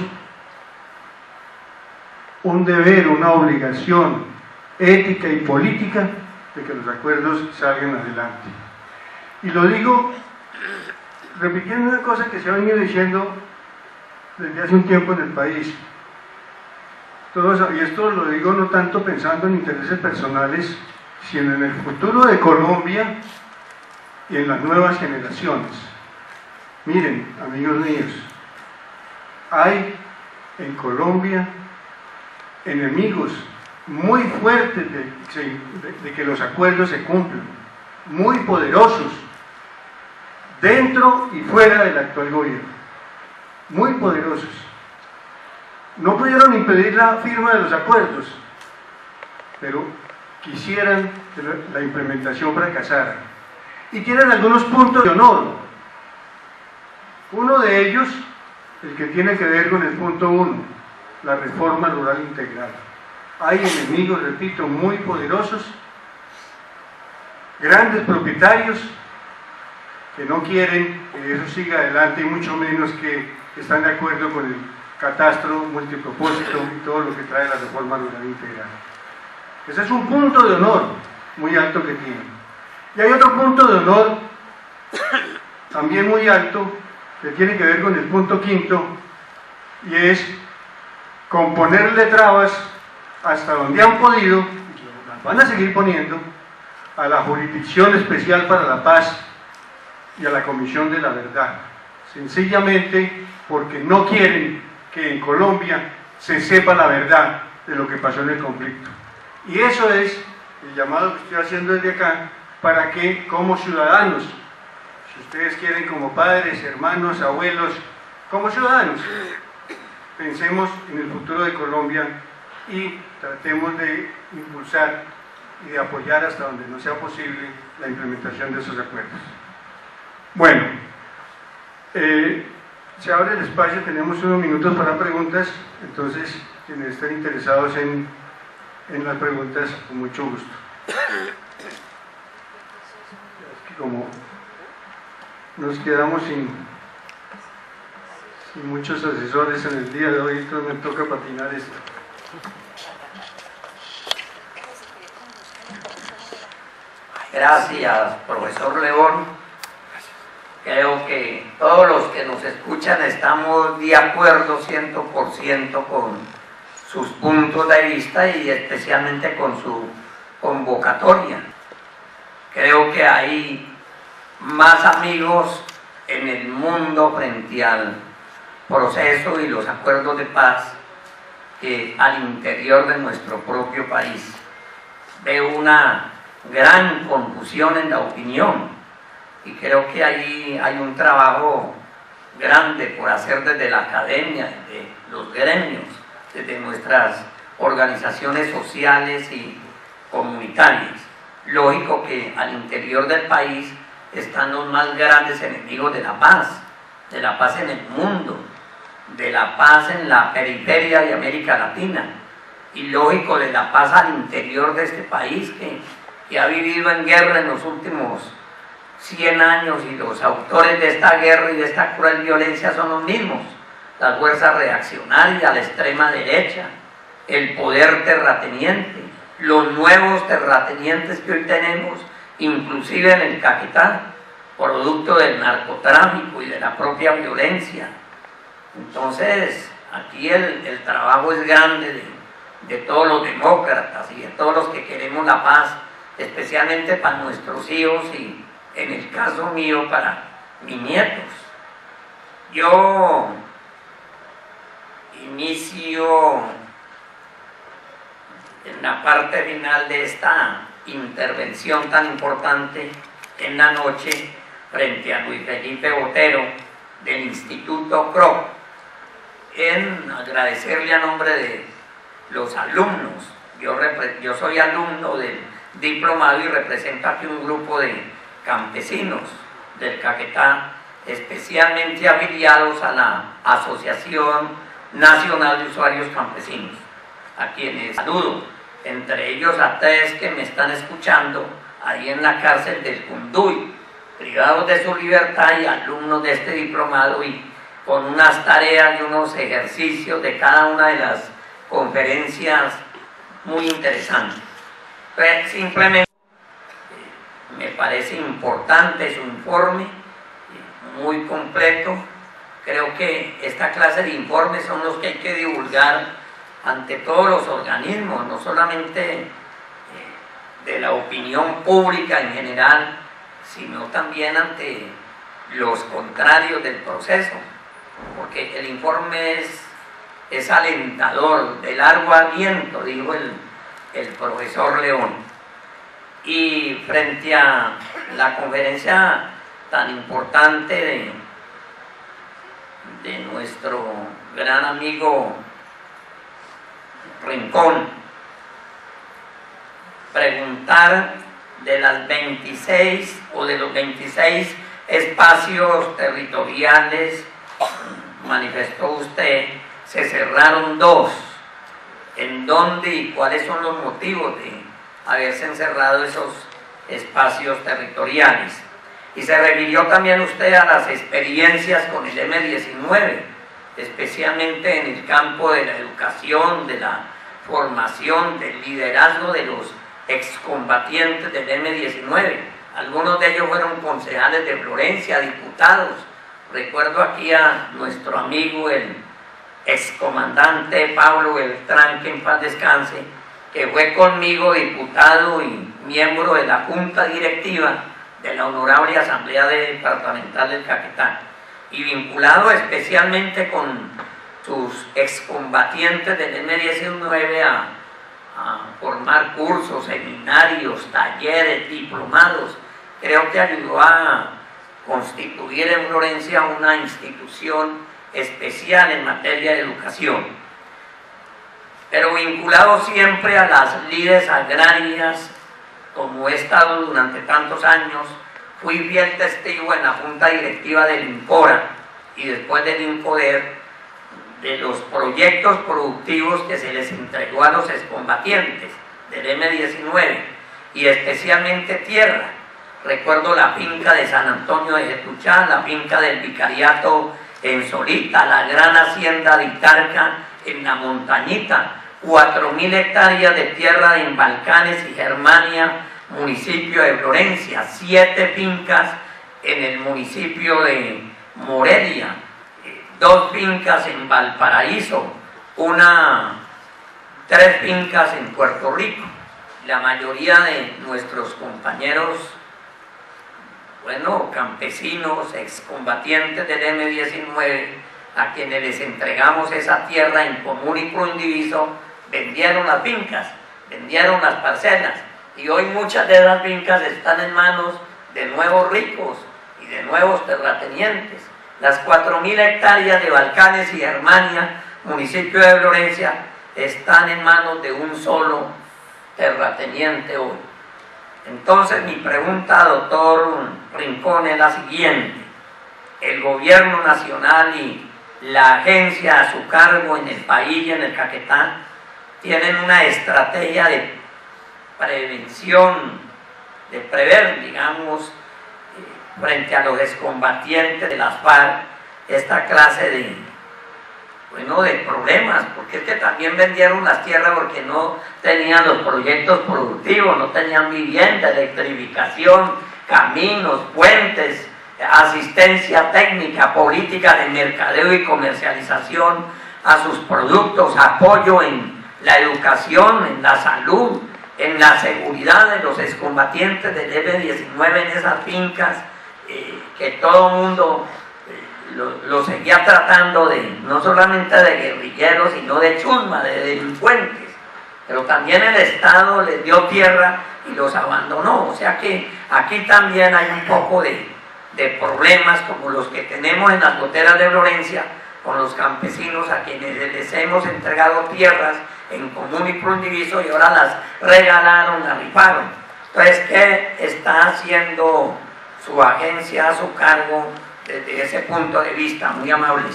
A: un deber, una obligación ética y política de que los acuerdos salgan adelante. Y lo digo repitiendo una cosa que se ha venido diciendo desde hace un tiempo en el país. Y esto lo digo no tanto pensando en intereses personales, sino en el futuro de Colombia y en las nuevas generaciones. Miren, amigos míos, hay en Colombia enemigos muy fuertes de que los acuerdos se cumplan, muy poderosos, dentro y fuera del actual gobierno, muy poderosos. No pudieron impedir la firma de los acuerdos, pero quisieran que la implementación fracasara. Y tienen algunos puntos de honor. Uno de ellos, el que tiene que ver con el punto 1, la reforma rural integral. Hay enemigos, repito, muy poderosos, grandes propietarios, que no quieren que eso siga adelante y mucho menos que están de acuerdo con el catastro multipropósito y todo lo que trae la reforma rural integral. Ese es un punto de honor muy alto que tienen. Y hay otro punto de honor también muy alto que tiene que ver con el punto 5, y es con ponerle trabas hasta donde han podido, y las van a seguir poniendo, a la Jurisdicción Especial para la Paz y a la Comisión de la Verdad, sencillamente porque no quieren que en Colombia se sepa la verdad de lo que pasó en el conflicto. Y eso es el llamado que estoy haciendo desde acá, para que como ciudadanos, si ustedes quieren como padres, hermanos, abuelos, como ciudadanos, pensemos en el futuro de Colombia y tratemos de impulsar y de apoyar hasta donde no sea posible la implementación de esos acuerdos. Bueno, se abre el espacio, tenemos unos minutos para preguntas, entonces quienes estén interesados en las preguntas, con mucho gusto. Es que como nos quedamos sin muchos asesores en el día de hoy, entonces me toca patinar esto.
E: Gracias, profesor León. Creo que todos los que nos escuchan estamos de acuerdo 100% con sus puntos de vista y especialmente con su convocatoria. Creo que hay más amigos en el mundo frente al proceso y los acuerdos de paz que al interior de nuestro propio país. Veo una gran confusión en la opinión y creo que ahí hay un trabajo grande por hacer desde la academia, desde los gremios, desde nuestras organizaciones sociales y comunitarias. Lógico que al interior del país están los más grandes enemigos de la paz en el mundo, de la paz en la periferia de América Latina, y lógico de la paz al interior de este país que ha vivido en guerra en los últimos 100 años, y los autores de esta guerra y de esta cruel violencia son los mismos: las fuerzas reaccionarias, la extrema derecha, el poder terrateniente, los nuevos terratenientes que hoy tenemos, inclusive en el Caquetá, producto del narcotráfico y de la propia violencia. Entonces, aquí el trabajo es grande de todos los demócratas y de todos los que queremos la paz, especialmente para nuestros hijos y, en el caso mío, para mis nietos. Yo inicio en la parte final de esta intervención tan importante en la noche frente a Luis Felipe Botero del Instituto CRO, en agradecerle a nombre de los alumnos. Yo soy alumno del diplomado y represento aquí un grupo de campesinos del Caquetá, especialmente afiliados a la Asociación Nacional de Usuarios Campesinos, a quienes saludo, entre ellos a 3 que me están escuchando ahí en la cárcel del Cunduy, privados de su libertad y alumnos de este diplomado, y con unas tareas y unos ejercicios de cada una de las conferencias muy interesantes. Pues simplemente me parece importante su informe, muy completo. Creo que esta clase de informes son los que hay que divulgar ante todos los organismos, no solamente de la opinión pública en general, sino también ante los contrarios del proceso, porque el informe es alentador, de largo aliento, dijo el profesor León. Y frente a la conferencia tan importante de nuestro gran amigo Rincón, preguntar de las 26 o de los 26 espacios territoriales, manifestó usted, se cerraron 2. ¿En dónde y cuáles son los motivos de haberse encerrado esos espacios territoriales? Y se refirió también usted a las experiencias con el M-19, especialmente en el campo de la educación, de la formación, del liderazgo de los excombatientes del M-19. Algunos de ellos fueron concejales de Florencia, diputados. Recuerdo aquí a nuestro amigo, el excomandante Pablo Beltrán, que en paz descanse, que fue conmigo diputado y miembro de la Junta Directiva de la Honorable Asamblea Departamental del Caquetá, y vinculado especialmente con sus excombatientes del M-19 a formar cursos, seminarios, talleres, diplomados. Creo que ayudó a constituir en Florencia una institución especial en materia de educación, pero vinculado siempre a las lides agrarias, como he estado durante tantos años. Fui fiel testigo en la Junta Directiva del INCORA y después del INCODER de los proyectos productivos que se les entregó a los excombatientes del M-19 y especialmente tierra. Recuerdo la finca de San Antonio de Getuchá, la finca del Vicariato en Solita, la gran hacienda de Itarca en la Montañita, 4.000 hectáreas de tierra en Balcanes y Germania, municipio de Florencia, 7 fincas en el municipio de Morelia, 2 fincas en Valparaíso, 3 fincas en Puerto Rico. La mayoría de nuestros compañeros, campesinos, excombatientes del M-19, a quienes les entregamos esa tierra en común y pro indiviso, vendieron las fincas, vendieron las parcelas, y hoy muchas de esas fincas están en manos de nuevos ricos y de nuevos terratenientes. Las 4.000 hectáreas de Balcanes y Germania, municipio de Florencia, están en manos de un solo terrateniente hoy. Entonces mi pregunta, doctor Rincón, es la siguiente: el gobierno nacional y la agencia a su cargo en el país y en el Caquetá tienen una estrategia de prevención, de prever, digamos, frente a los excombatientes de las FARC, esta clase de problemas, porque es que también vendieron las tierras porque no tenían los proyectos productivos, no tenían vivienda, electrificación, caminos, puentes, asistencia técnica, política de mercadeo y comercialización a sus productos, apoyo en la educación, en la salud, en la seguridad de los excombatientes del M-19 en esas fincas, que todo el mundo lo seguía tratando no solamente de guerrilleros, sino de chusma, de delincuentes. Pero también el Estado les dio tierra y los abandonó. O sea que aquí también hay un poco de problemas como los que tenemos en las goteras de Florencia con los campesinos a quienes les hemos entregado tierras en común y pro indiviso y ahora las regalaron, las rifaron. Entonces, ¿qué está haciendo su agencia a su cargo desde ese punto de vista? Muy amables.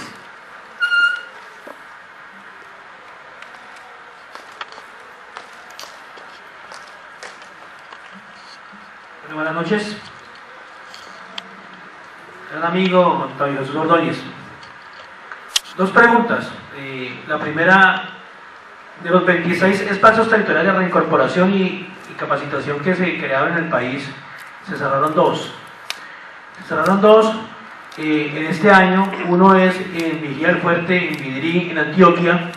D: Buenas noches. Gran amigo Montaño Jesús Ordóñez. 2 preguntas. La primera, de los 26 espacios territoriales de reincorporación y capacitación que se crearon en el país, se cerraron 2. Se cerraron 2 en este año. Uno es en Vigía del Fuerte, en Vidrí, en Antioquia,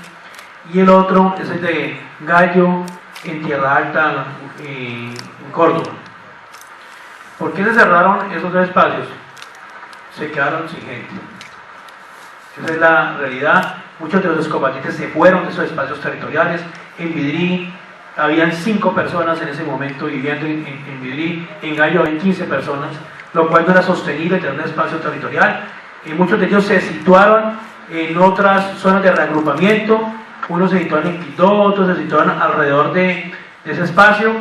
D: y el otro es el de Gallo, en Tierra Alta, en Córdoba. ¿Por qué se cerraron esos dos espacios? Se quedaron sin gente. Esa es la realidad. Muchos de los excombatientes se fueron de esos espacios territoriales. En Vidrí habían 5 personas en ese momento viviendo en Vidrí. En Gallo habían 15 personas, lo cual no era sostenible tener un espacio territorial. Muchos de ellos se situaron en otras zonas de reagrupamiento. Unos se situaron en Quito, otros se situaron alrededor de ese espacio.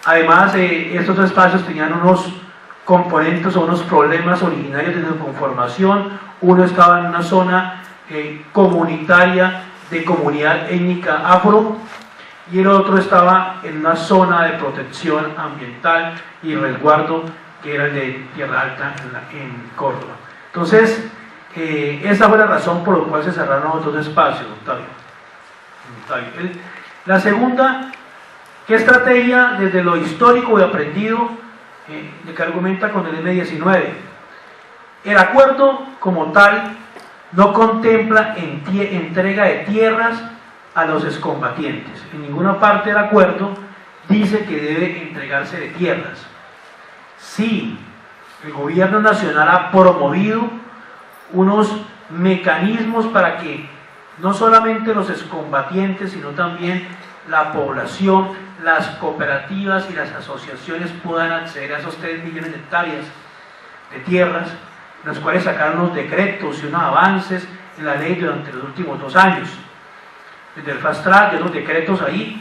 D: Además, estos dos espacios tenían unos componentes o unos problemas originarios de su conformación. Uno estaba en una zona comunitaria de comunidad étnica afro, y el otro estaba en una zona de protección ambiental y resguardo, que era el de Tierra Alta en Córdoba. Entonces, esa fue la razón por la cual se cerraron los dos espacios, Octavio. La segunda, ¿qué estrategia desde lo histórico y aprendido de que argumenta con el M19? El acuerdo como tal no contempla entrega de tierras a los excombatientes. En ninguna parte del acuerdo dice que debe entregarse de tierras. Sí, el gobierno nacional ha promovido unos mecanismos para que no solamente los excombatientes, sino también la población, las cooperativas y las asociaciones puedan acceder a esos 3 millones de hectáreas de tierras, los cuales sacaron unos decretos y unos avances en la ley durante los últimos 2 años, desde el fast track, de los decretos ahí,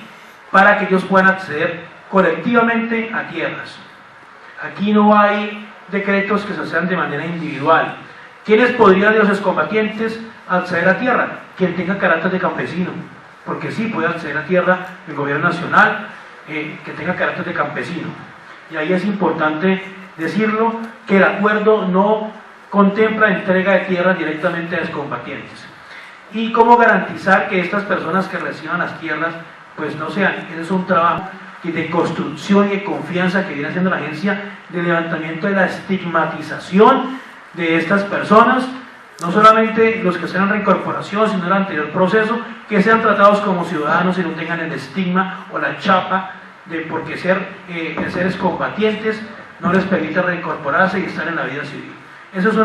D: para que ellos puedan acceder colectivamente a tierras. Aquí no hay decretos que se hacen de manera individual. ¿Quiénes podrían de los excombatientes acceder a tierra? Quien tenga carácter de campesino, porque sí puede acceder a tierra el gobierno nacional, que tenga carácter de campesino. Y ahí es importante decirlo, que el acuerdo no contempla entrega de tierras directamente a excombatientes. ¿Y cómo garantizar que estas personas que reciban las tierras pues no sean? Ese es un trabajo de construcción y de confianza que viene haciendo la agencia, de levantamiento de la estigmatización de estas personas, no solamente los que sean reincorporación, sino el anterior proceso, que sean tratados como ciudadanos y no tengan el estigma o la chapa de porque ser excombatientes no les permite reincorporarse y estar en la vida civil. Eso es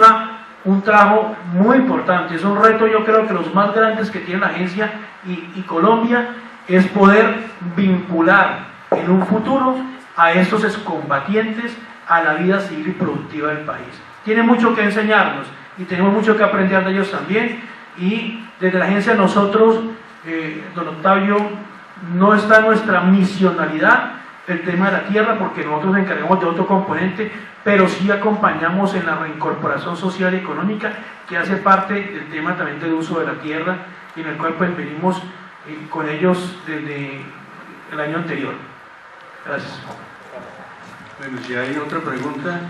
D: un trabajo muy importante, es un reto, yo creo que los más grandes que tiene la agencia y Colombia, es poder vincular en un futuro a estos excombatientes a la vida civil y productiva del país. Tiene mucho que enseñarnos y tenemos mucho que aprender de ellos también, y desde la agencia nosotros, don Octavio, no está nuestra misionalidad el tema de la tierra, porque nosotros nos encargamos de otro componente, pero sí acompañamos en la reincorporación social y económica, que hace parte del tema también del uso de la tierra, y en el cual pues venimos con ellos desde el año anterior. Gracias.
A: Bueno, si hay otra pregunta,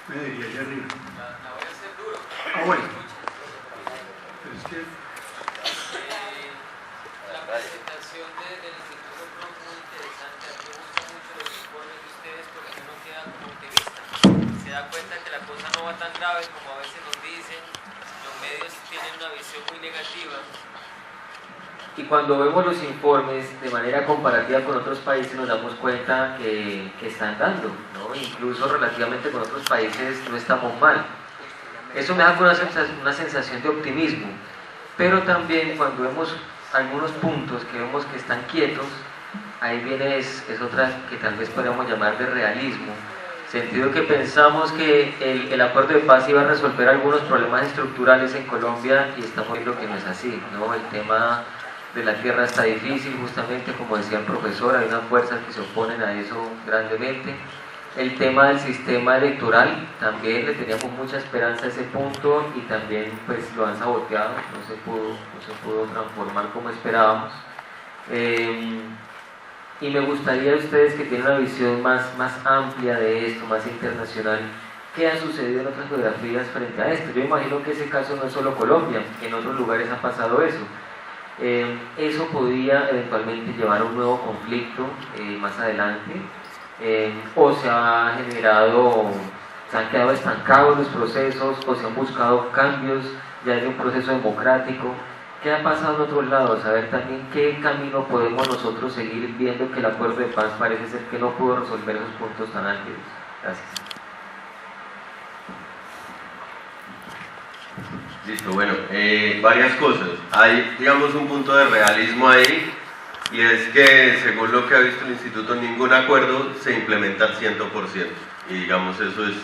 A: me diría allá arriba.
F: La voy a hacer duro.
A: Bueno. Pero es que...
F: La presentación del Instituto PRO es muy interesante. A mí me gustan mucho los informes de ustedes porque uno queda como optimista. Se da cuenta que la cosa no va tan grave como a veces nos dicen. Los medios tienen una visión muy negativa. Y cuando vemos los informes de manera comparativa con otros países nos damos cuenta que están dando, ¿no? Incluso relativamente con otros países no estamos mal. Eso me da una sensación de optimismo, pero también cuando vemos algunos puntos que vemos que están quietos, ahí viene es otra que tal vez podríamos llamar de realismo, sentido que pensamos que el acuerdo de paz iba a resolver algunos problemas estructurales en Colombia y estamos viendo que no es así, ¿no? El tema de la tierra está difícil, justamente como decía el profesor, hay unas fuerzas que se oponen a eso grandemente. El tema del sistema electoral, también le teníamos mucha esperanza a ese punto y también pues lo han saboteado, no se pudo transformar como esperábamos. Y me gustaría a ustedes que tienen una visión más amplia de esto, más internacional, ¿qué ha sucedido en otras geografías frente a esto? Yo imagino que ese caso no es solo Colombia, en otros lugares ha pasado eso. Eso podía eventualmente llevar a un nuevo conflicto más adelante, o se ha generado ¿Se han quedado estancados los procesos o se han buscado cambios? ¿Ya hay un proceso democrático? ¿Qué ha pasado en otros lados? A ver también qué camino podemos nosotros seguir viendo que el acuerdo de paz parece ser que no pudo resolver esos puntos tan álgidos. Gracias.
C: Listo, bueno, varias cosas. Hay, digamos, un punto de realismo ahí, y es que, según lo que ha visto el Instituto, ningún acuerdo se implementa al 100%, y digamos, eso es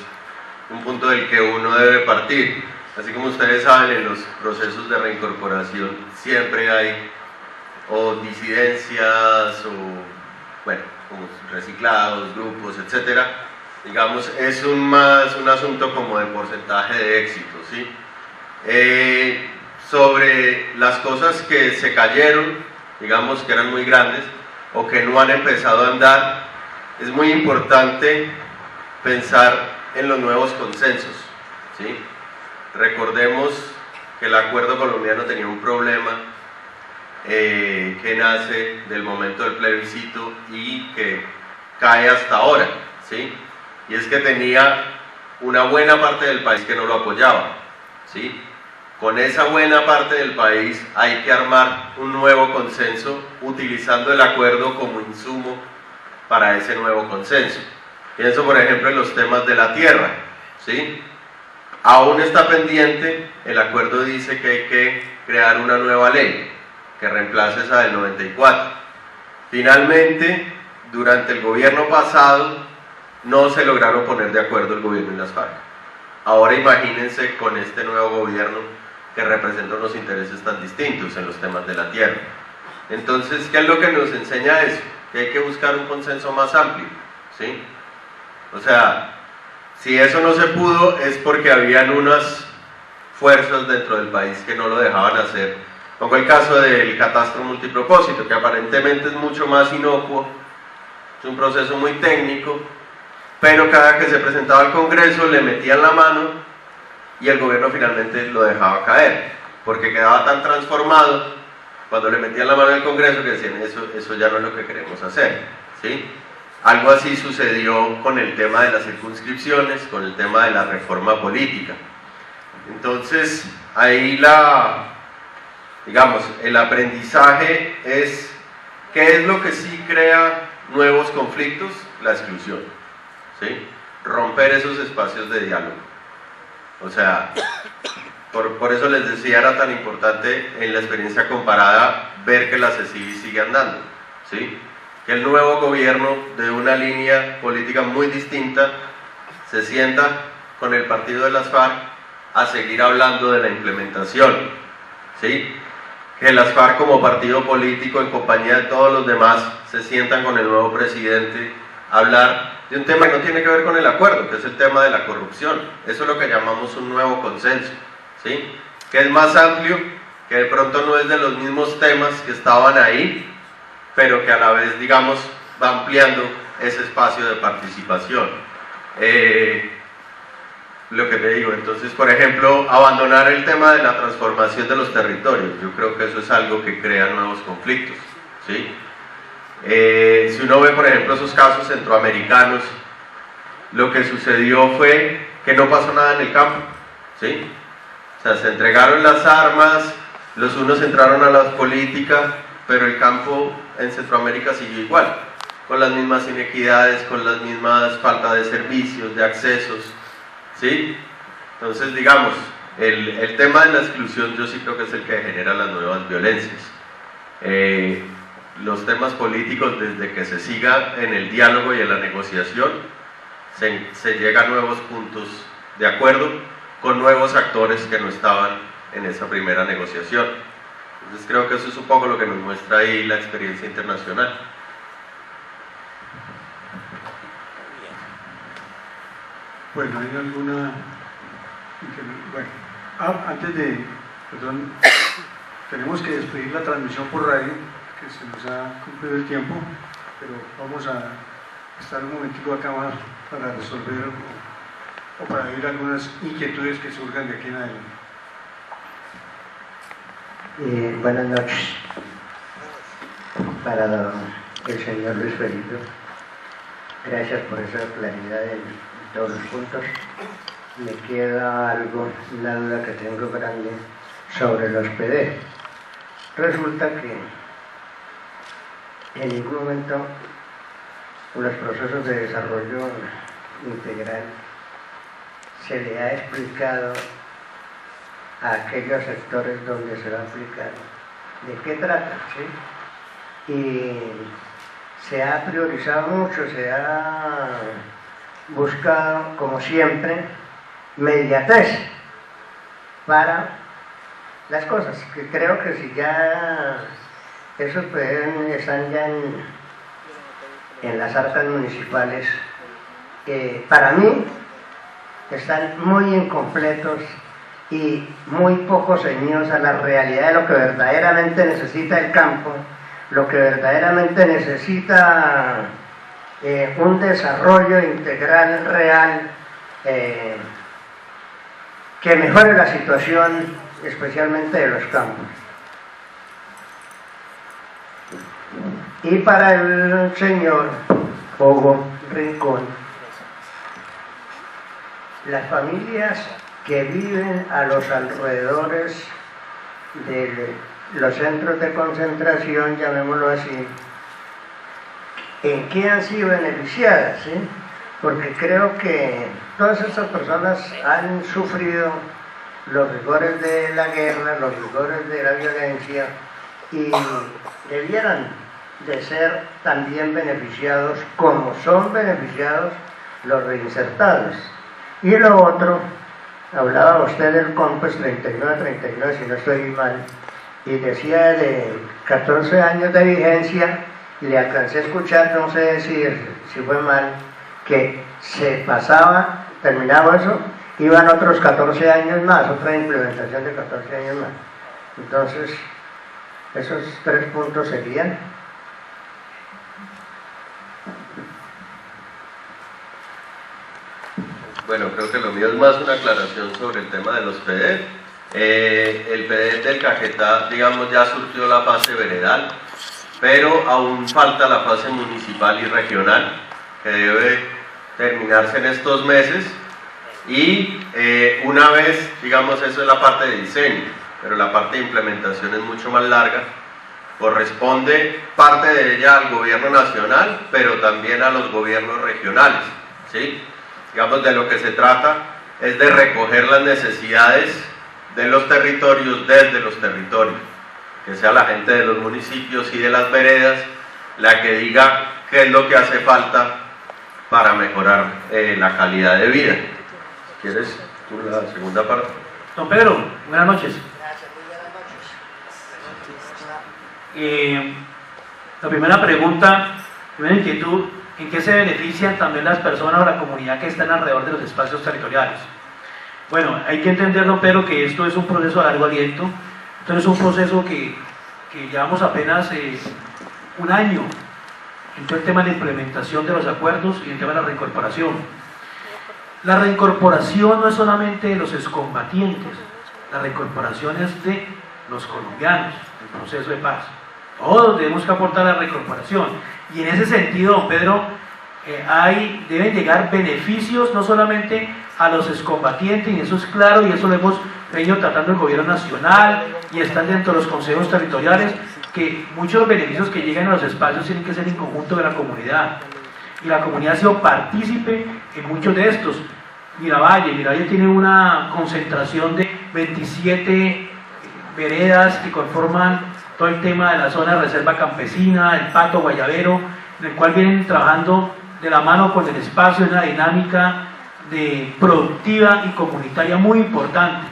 C: un punto del que uno debe partir. Así como ustedes saben, en los procesos de reincorporación siempre hay o disidencias o, bueno, como reciclados, grupos, etcétera. Digamos, es más un asunto como de porcentaje de éxito, ¿sí? Sobre las cosas que se cayeron, digamos que eran muy grandes o que no han empezado a andar, es muy importante pensar en los nuevos consensos, ¿sí? Recordemos que el acuerdo colombiano tenía un problema que nace del momento del plebiscito y que cae hasta ahora, ¿sí? Y es que tenía una buena parte del país que no lo apoyaba, ¿sí? Con esa buena parte del país hay que armar un nuevo consenso utilizando el acuerdo como insumo para ese nuevo consenso. Pienso, por ejemplo, en los temas de la tierra, ¿sí? Aún está pendiente, el acuerdo dice que hay que crear una nueva ley que reemplace esa del 94. Finalmente, durante el gobierno pasado, no se lograron poner de acuerdo el gobierno y las FARC. Ahora imagínense con este nuevo gobierno que representa unos intereses tan distintos en los temas de la tierra. Entonces, ¿qué es lo que nos enseña eso? Que hay que buscar un consenso más amplio, ¿sí? O sea, si eso no se pudo es porque habían unas fuerzas dentro del país que no lo dejaban hacer. Pongo el caso del catastro multipropósito, que aparentemente es mucho más inocuo, es un proceso muy técnico, pero cada que se presentaba al Congreso le metían la mano y el gobierno finalmente lo dejaba caer, porque quedaba tan transformado cuando le metían la mano al Congreso que decían eso ya no es lo que queremos hacer, ¿sí? Algo así sucedió con el tema de las circunscripciones, con el tema de la reforma política. Entonces, ahí digamos, el aprendizaje es, ¿qué es lo que sí crea nuevos conflictos? La exclusión, ¿sí? Romper esos espacios de diálogo. O sea, por eso les decía, era tan importante en la experiencia comparada ver que la CECIBI sigue andando, ¿sí? Que el nuevo gobierno de una línea política muy distinta se sienta con el partido de las FARC a seguir hablando de la implementación, ¿sí? Que las FARC como partido político en compañía de todos los demás se sientan con el nuevo presidente a hablar de un tema que no tiene que ver con el acuerdo, que es el tema de la corrupción. Eso es lo que llamamos un nuevo consenso, ¿sí? Que es más amplio, que de pronto no es de los mismos temas que estaban ahí, pero que a la vez, digamos, va ampliando ese espacio de participación. Lo que te digo, entonces, por ejemplo, abandonar el tema de la transformación de los territorios, yo creo que eso es algo que crea nuevos conflictos, ¿sí? Si uno ve, por ejemplo, esos casos centroamericanos, lo que sucedió fue que no pasó nada en el campo, ¿sí? O sea, se entregaron las armas, los unos entraron a las políticas, pero el campo en Centroamérica siguió igual, con las mismas inequidades, con las mismas falta de servicios, de accesos, ¿sí? Entonces, digamos, el tema de la exclusión yo sí creo que es el que genera las nuevas violencias. Los temas políticos, desde que se siga en el diálogo y en la negociación, se llega a nuevos puntos de acuerdo con nuevos actores que no estaban en esa primera negociación. Entonces creo que eso es un poco lo que nos muestra ahí la experiencia internacional.
A: Bueno, ¿hay alguna...? Bueno, antes de... Perdón, tenemos que despedir la transmisión por radio, que se nos ha cumplido el tiempo, pero vamos a estar un momentico acá más para resolver o para ver algunas inquietudes que surjan de aquí en adelante.
G: Buenas noches. Para el señor Luis Felipe, gracias por esa claridad en todos los puntos. me queda algo, una duda que tengo grande sobre los PD. Resulta que en ningún momento los procesos de desarrollo integral se le ha explicado a aquellos sectores donde se va a aplicar de qué trata, ¿sí? Y se ha priorizado mucho, se ha buscado, como siempre, mediatez para las cosas, que creo que si ya esos están ya en las arcas municipales, para mí están muy incompletos y muy poco ceñidos a la realidad de lo que verdaderamente necesita el campo, lo que verdaderamente necesita un desarrollo integral real que mejore la situación especialmente de los campos. Y para el señor Hugo Rincón, las familias que viven a los alrededores de los centros de concentración, llamémoslo así, ¿en qué han sido beneficiadas? ¿Sí? Porque creo que todas estas personas han sufrido los rigores de la guerra, los rigores de la violencia, y debieran de ser también beneficiados como son beneficiados los reinsertados. Y lo otro, hablaba usted del COMPES 39-39, si no estoy mal, y decía de 14 años de vigencia, y le alcancé a escuchar, no sé si fue mal, que se pasaba, terminaba eso, iban otros 14 años más, otra implementación de 14 años más. Entonces, esos 3 puntos serían.
C: Bueno, creo que lo mío es más una aclaración sobre el tema de los PD. El PD del Caquetá, digamos, ya surgió la fase veredal, pero aún falta la fase municipal y regional, que debe terminarse en estos meses. Y una vez, digamos, eso es la parte de diseño, pero la parte de implementación es mucho más larga. Corresponde parte de ella al gobierno nacional, pero también a los gobiernos regionales, ¿sí? Digamos, de lo que se trata es de recoger las necesidades de los territorios desde los territorios, que sea la gente de los municipios y de las veredas la que diga qué es lo que hace falta para mejorar la calidad de vida. ¿Quieres tú la segunda parte?
D: Don Pedro, buenas noches.
G: Gracias, muy buenas noches.
D: La primera pregunta, primera inquietud, ¿en qué se benefician también las personas o la comunidad que están alrededor de los espacios territoriales? Bueno, hay que entender, don Pedro, que esto es un proceso a largo aliento. Entonces es un proceso que llevamos apenas un año en todo el tema de la implementación de los acuerdos y en el tema de la reincorporación. La reincorporación no es solamente de los excombatientes, la reincorporación es de los colombianos, el proceso de paz. Todos tenemos que aportar a la reincorporación. Y en ese sentido, don Pedro, deben llegar beneficios no solamente a los excombatientes, y eso es claro, y eso lo hemos venido tratando el gobierno nacional, y están dentro de los consejos territoriales, que muchos beneficios que llegan a los espacios tienen que ser en conjunto de la comunidad. Y la comunidad ha sido partícipe en muchos de estos. Miravalle tiene una concentración de 27 veredas que conforman todo el tema de la zona de reserva campesina, el Pato Guayabero, en el cual vienen trabajando de la mano con el espacio en una dinámica productiva y comunitaria muy importante.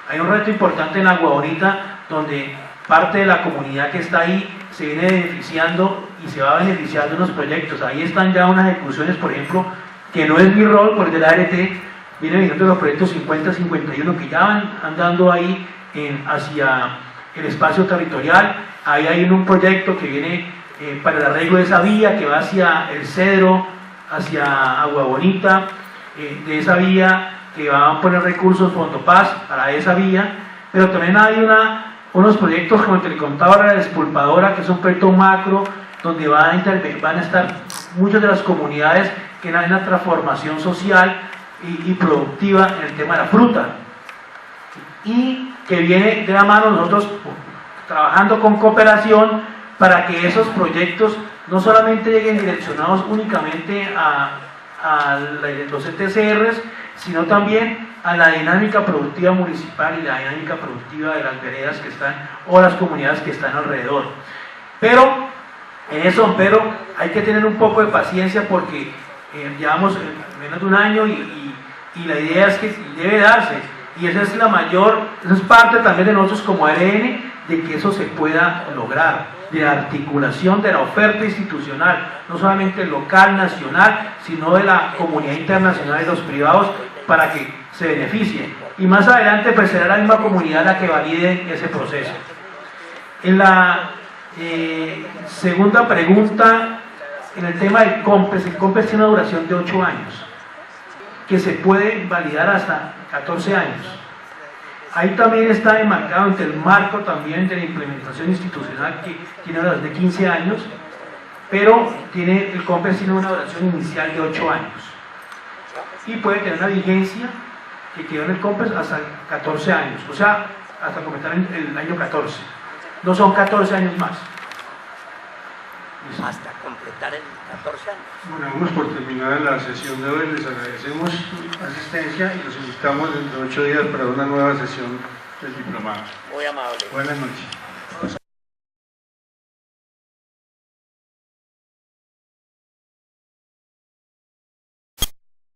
D: Hay un reto importante en Agua Bonita, donde parte de la comunidad que está ahí se viene beneficiando y se va beneficiando en los proyectos. Ahí están ya unas ejecuciones, por ejemplo, que no es mi rol, porque de la ART viene viniendo los proyectos 50-51 que ya van andando ahí hacia el espacio territorial. Ahí hay un proyecto que viene para el arreglo de esa vía que va hacia el Cedro, hacia Agua Bonita, de esa vía que van a poner recursos Fondo Paz para esa vía, pero también hay unos proyectos como el que le contaba ahora, la despulpadora, que es un proyecto macro donde van a estar muchas de las comunidades que hay una transformación social y productiva en el tema de la fruta, y que viene de la mano nosotros trabajando con cooperación para que esos proyectos no solamente lleguen direccionados únicamente a los ETCRs, sino también a la dinámica productiva municipal y la dinámica productiva de las veredas que están o las comunidades que están alrededor. Pero en eso, hay que tener un poco de paciencia porque llevamos menos de un año y la idea es que debe darse, y esa es esa es parte también de nosotros como ARN, de que eso se pueda lograr, de la articulación de la oferta institucional, no solamente local, nacional, sino de la comunidad internacional y los privados, para que se beneficien. Y más adelante pues será la misma comunidad la que valide ese proceso. En la segunda pregunta, en el tema del COMPES, el COMPES tiene una duración de 8 años, que se puede validar hasta 14 años. Ahí también está enmarcado entre el marco también de la implementación institucional, que tiene una duración de 15 años, pero el COMPES tiene una duración inicial de 8 años. Y puede tener una vigencia que quedó en el COMPES hasta 14 años, o sea, hasta completar el año 14. No son 14 años más.
E: Hasta completar el 14 años.
A: Bueno, vamos por terminada la sesión de hoy. Les agradecemos su asistencia y los invitamos dentro de 8 días para una nueva sesión del diplomado.
E: Muy amable.
A: Buenas noches.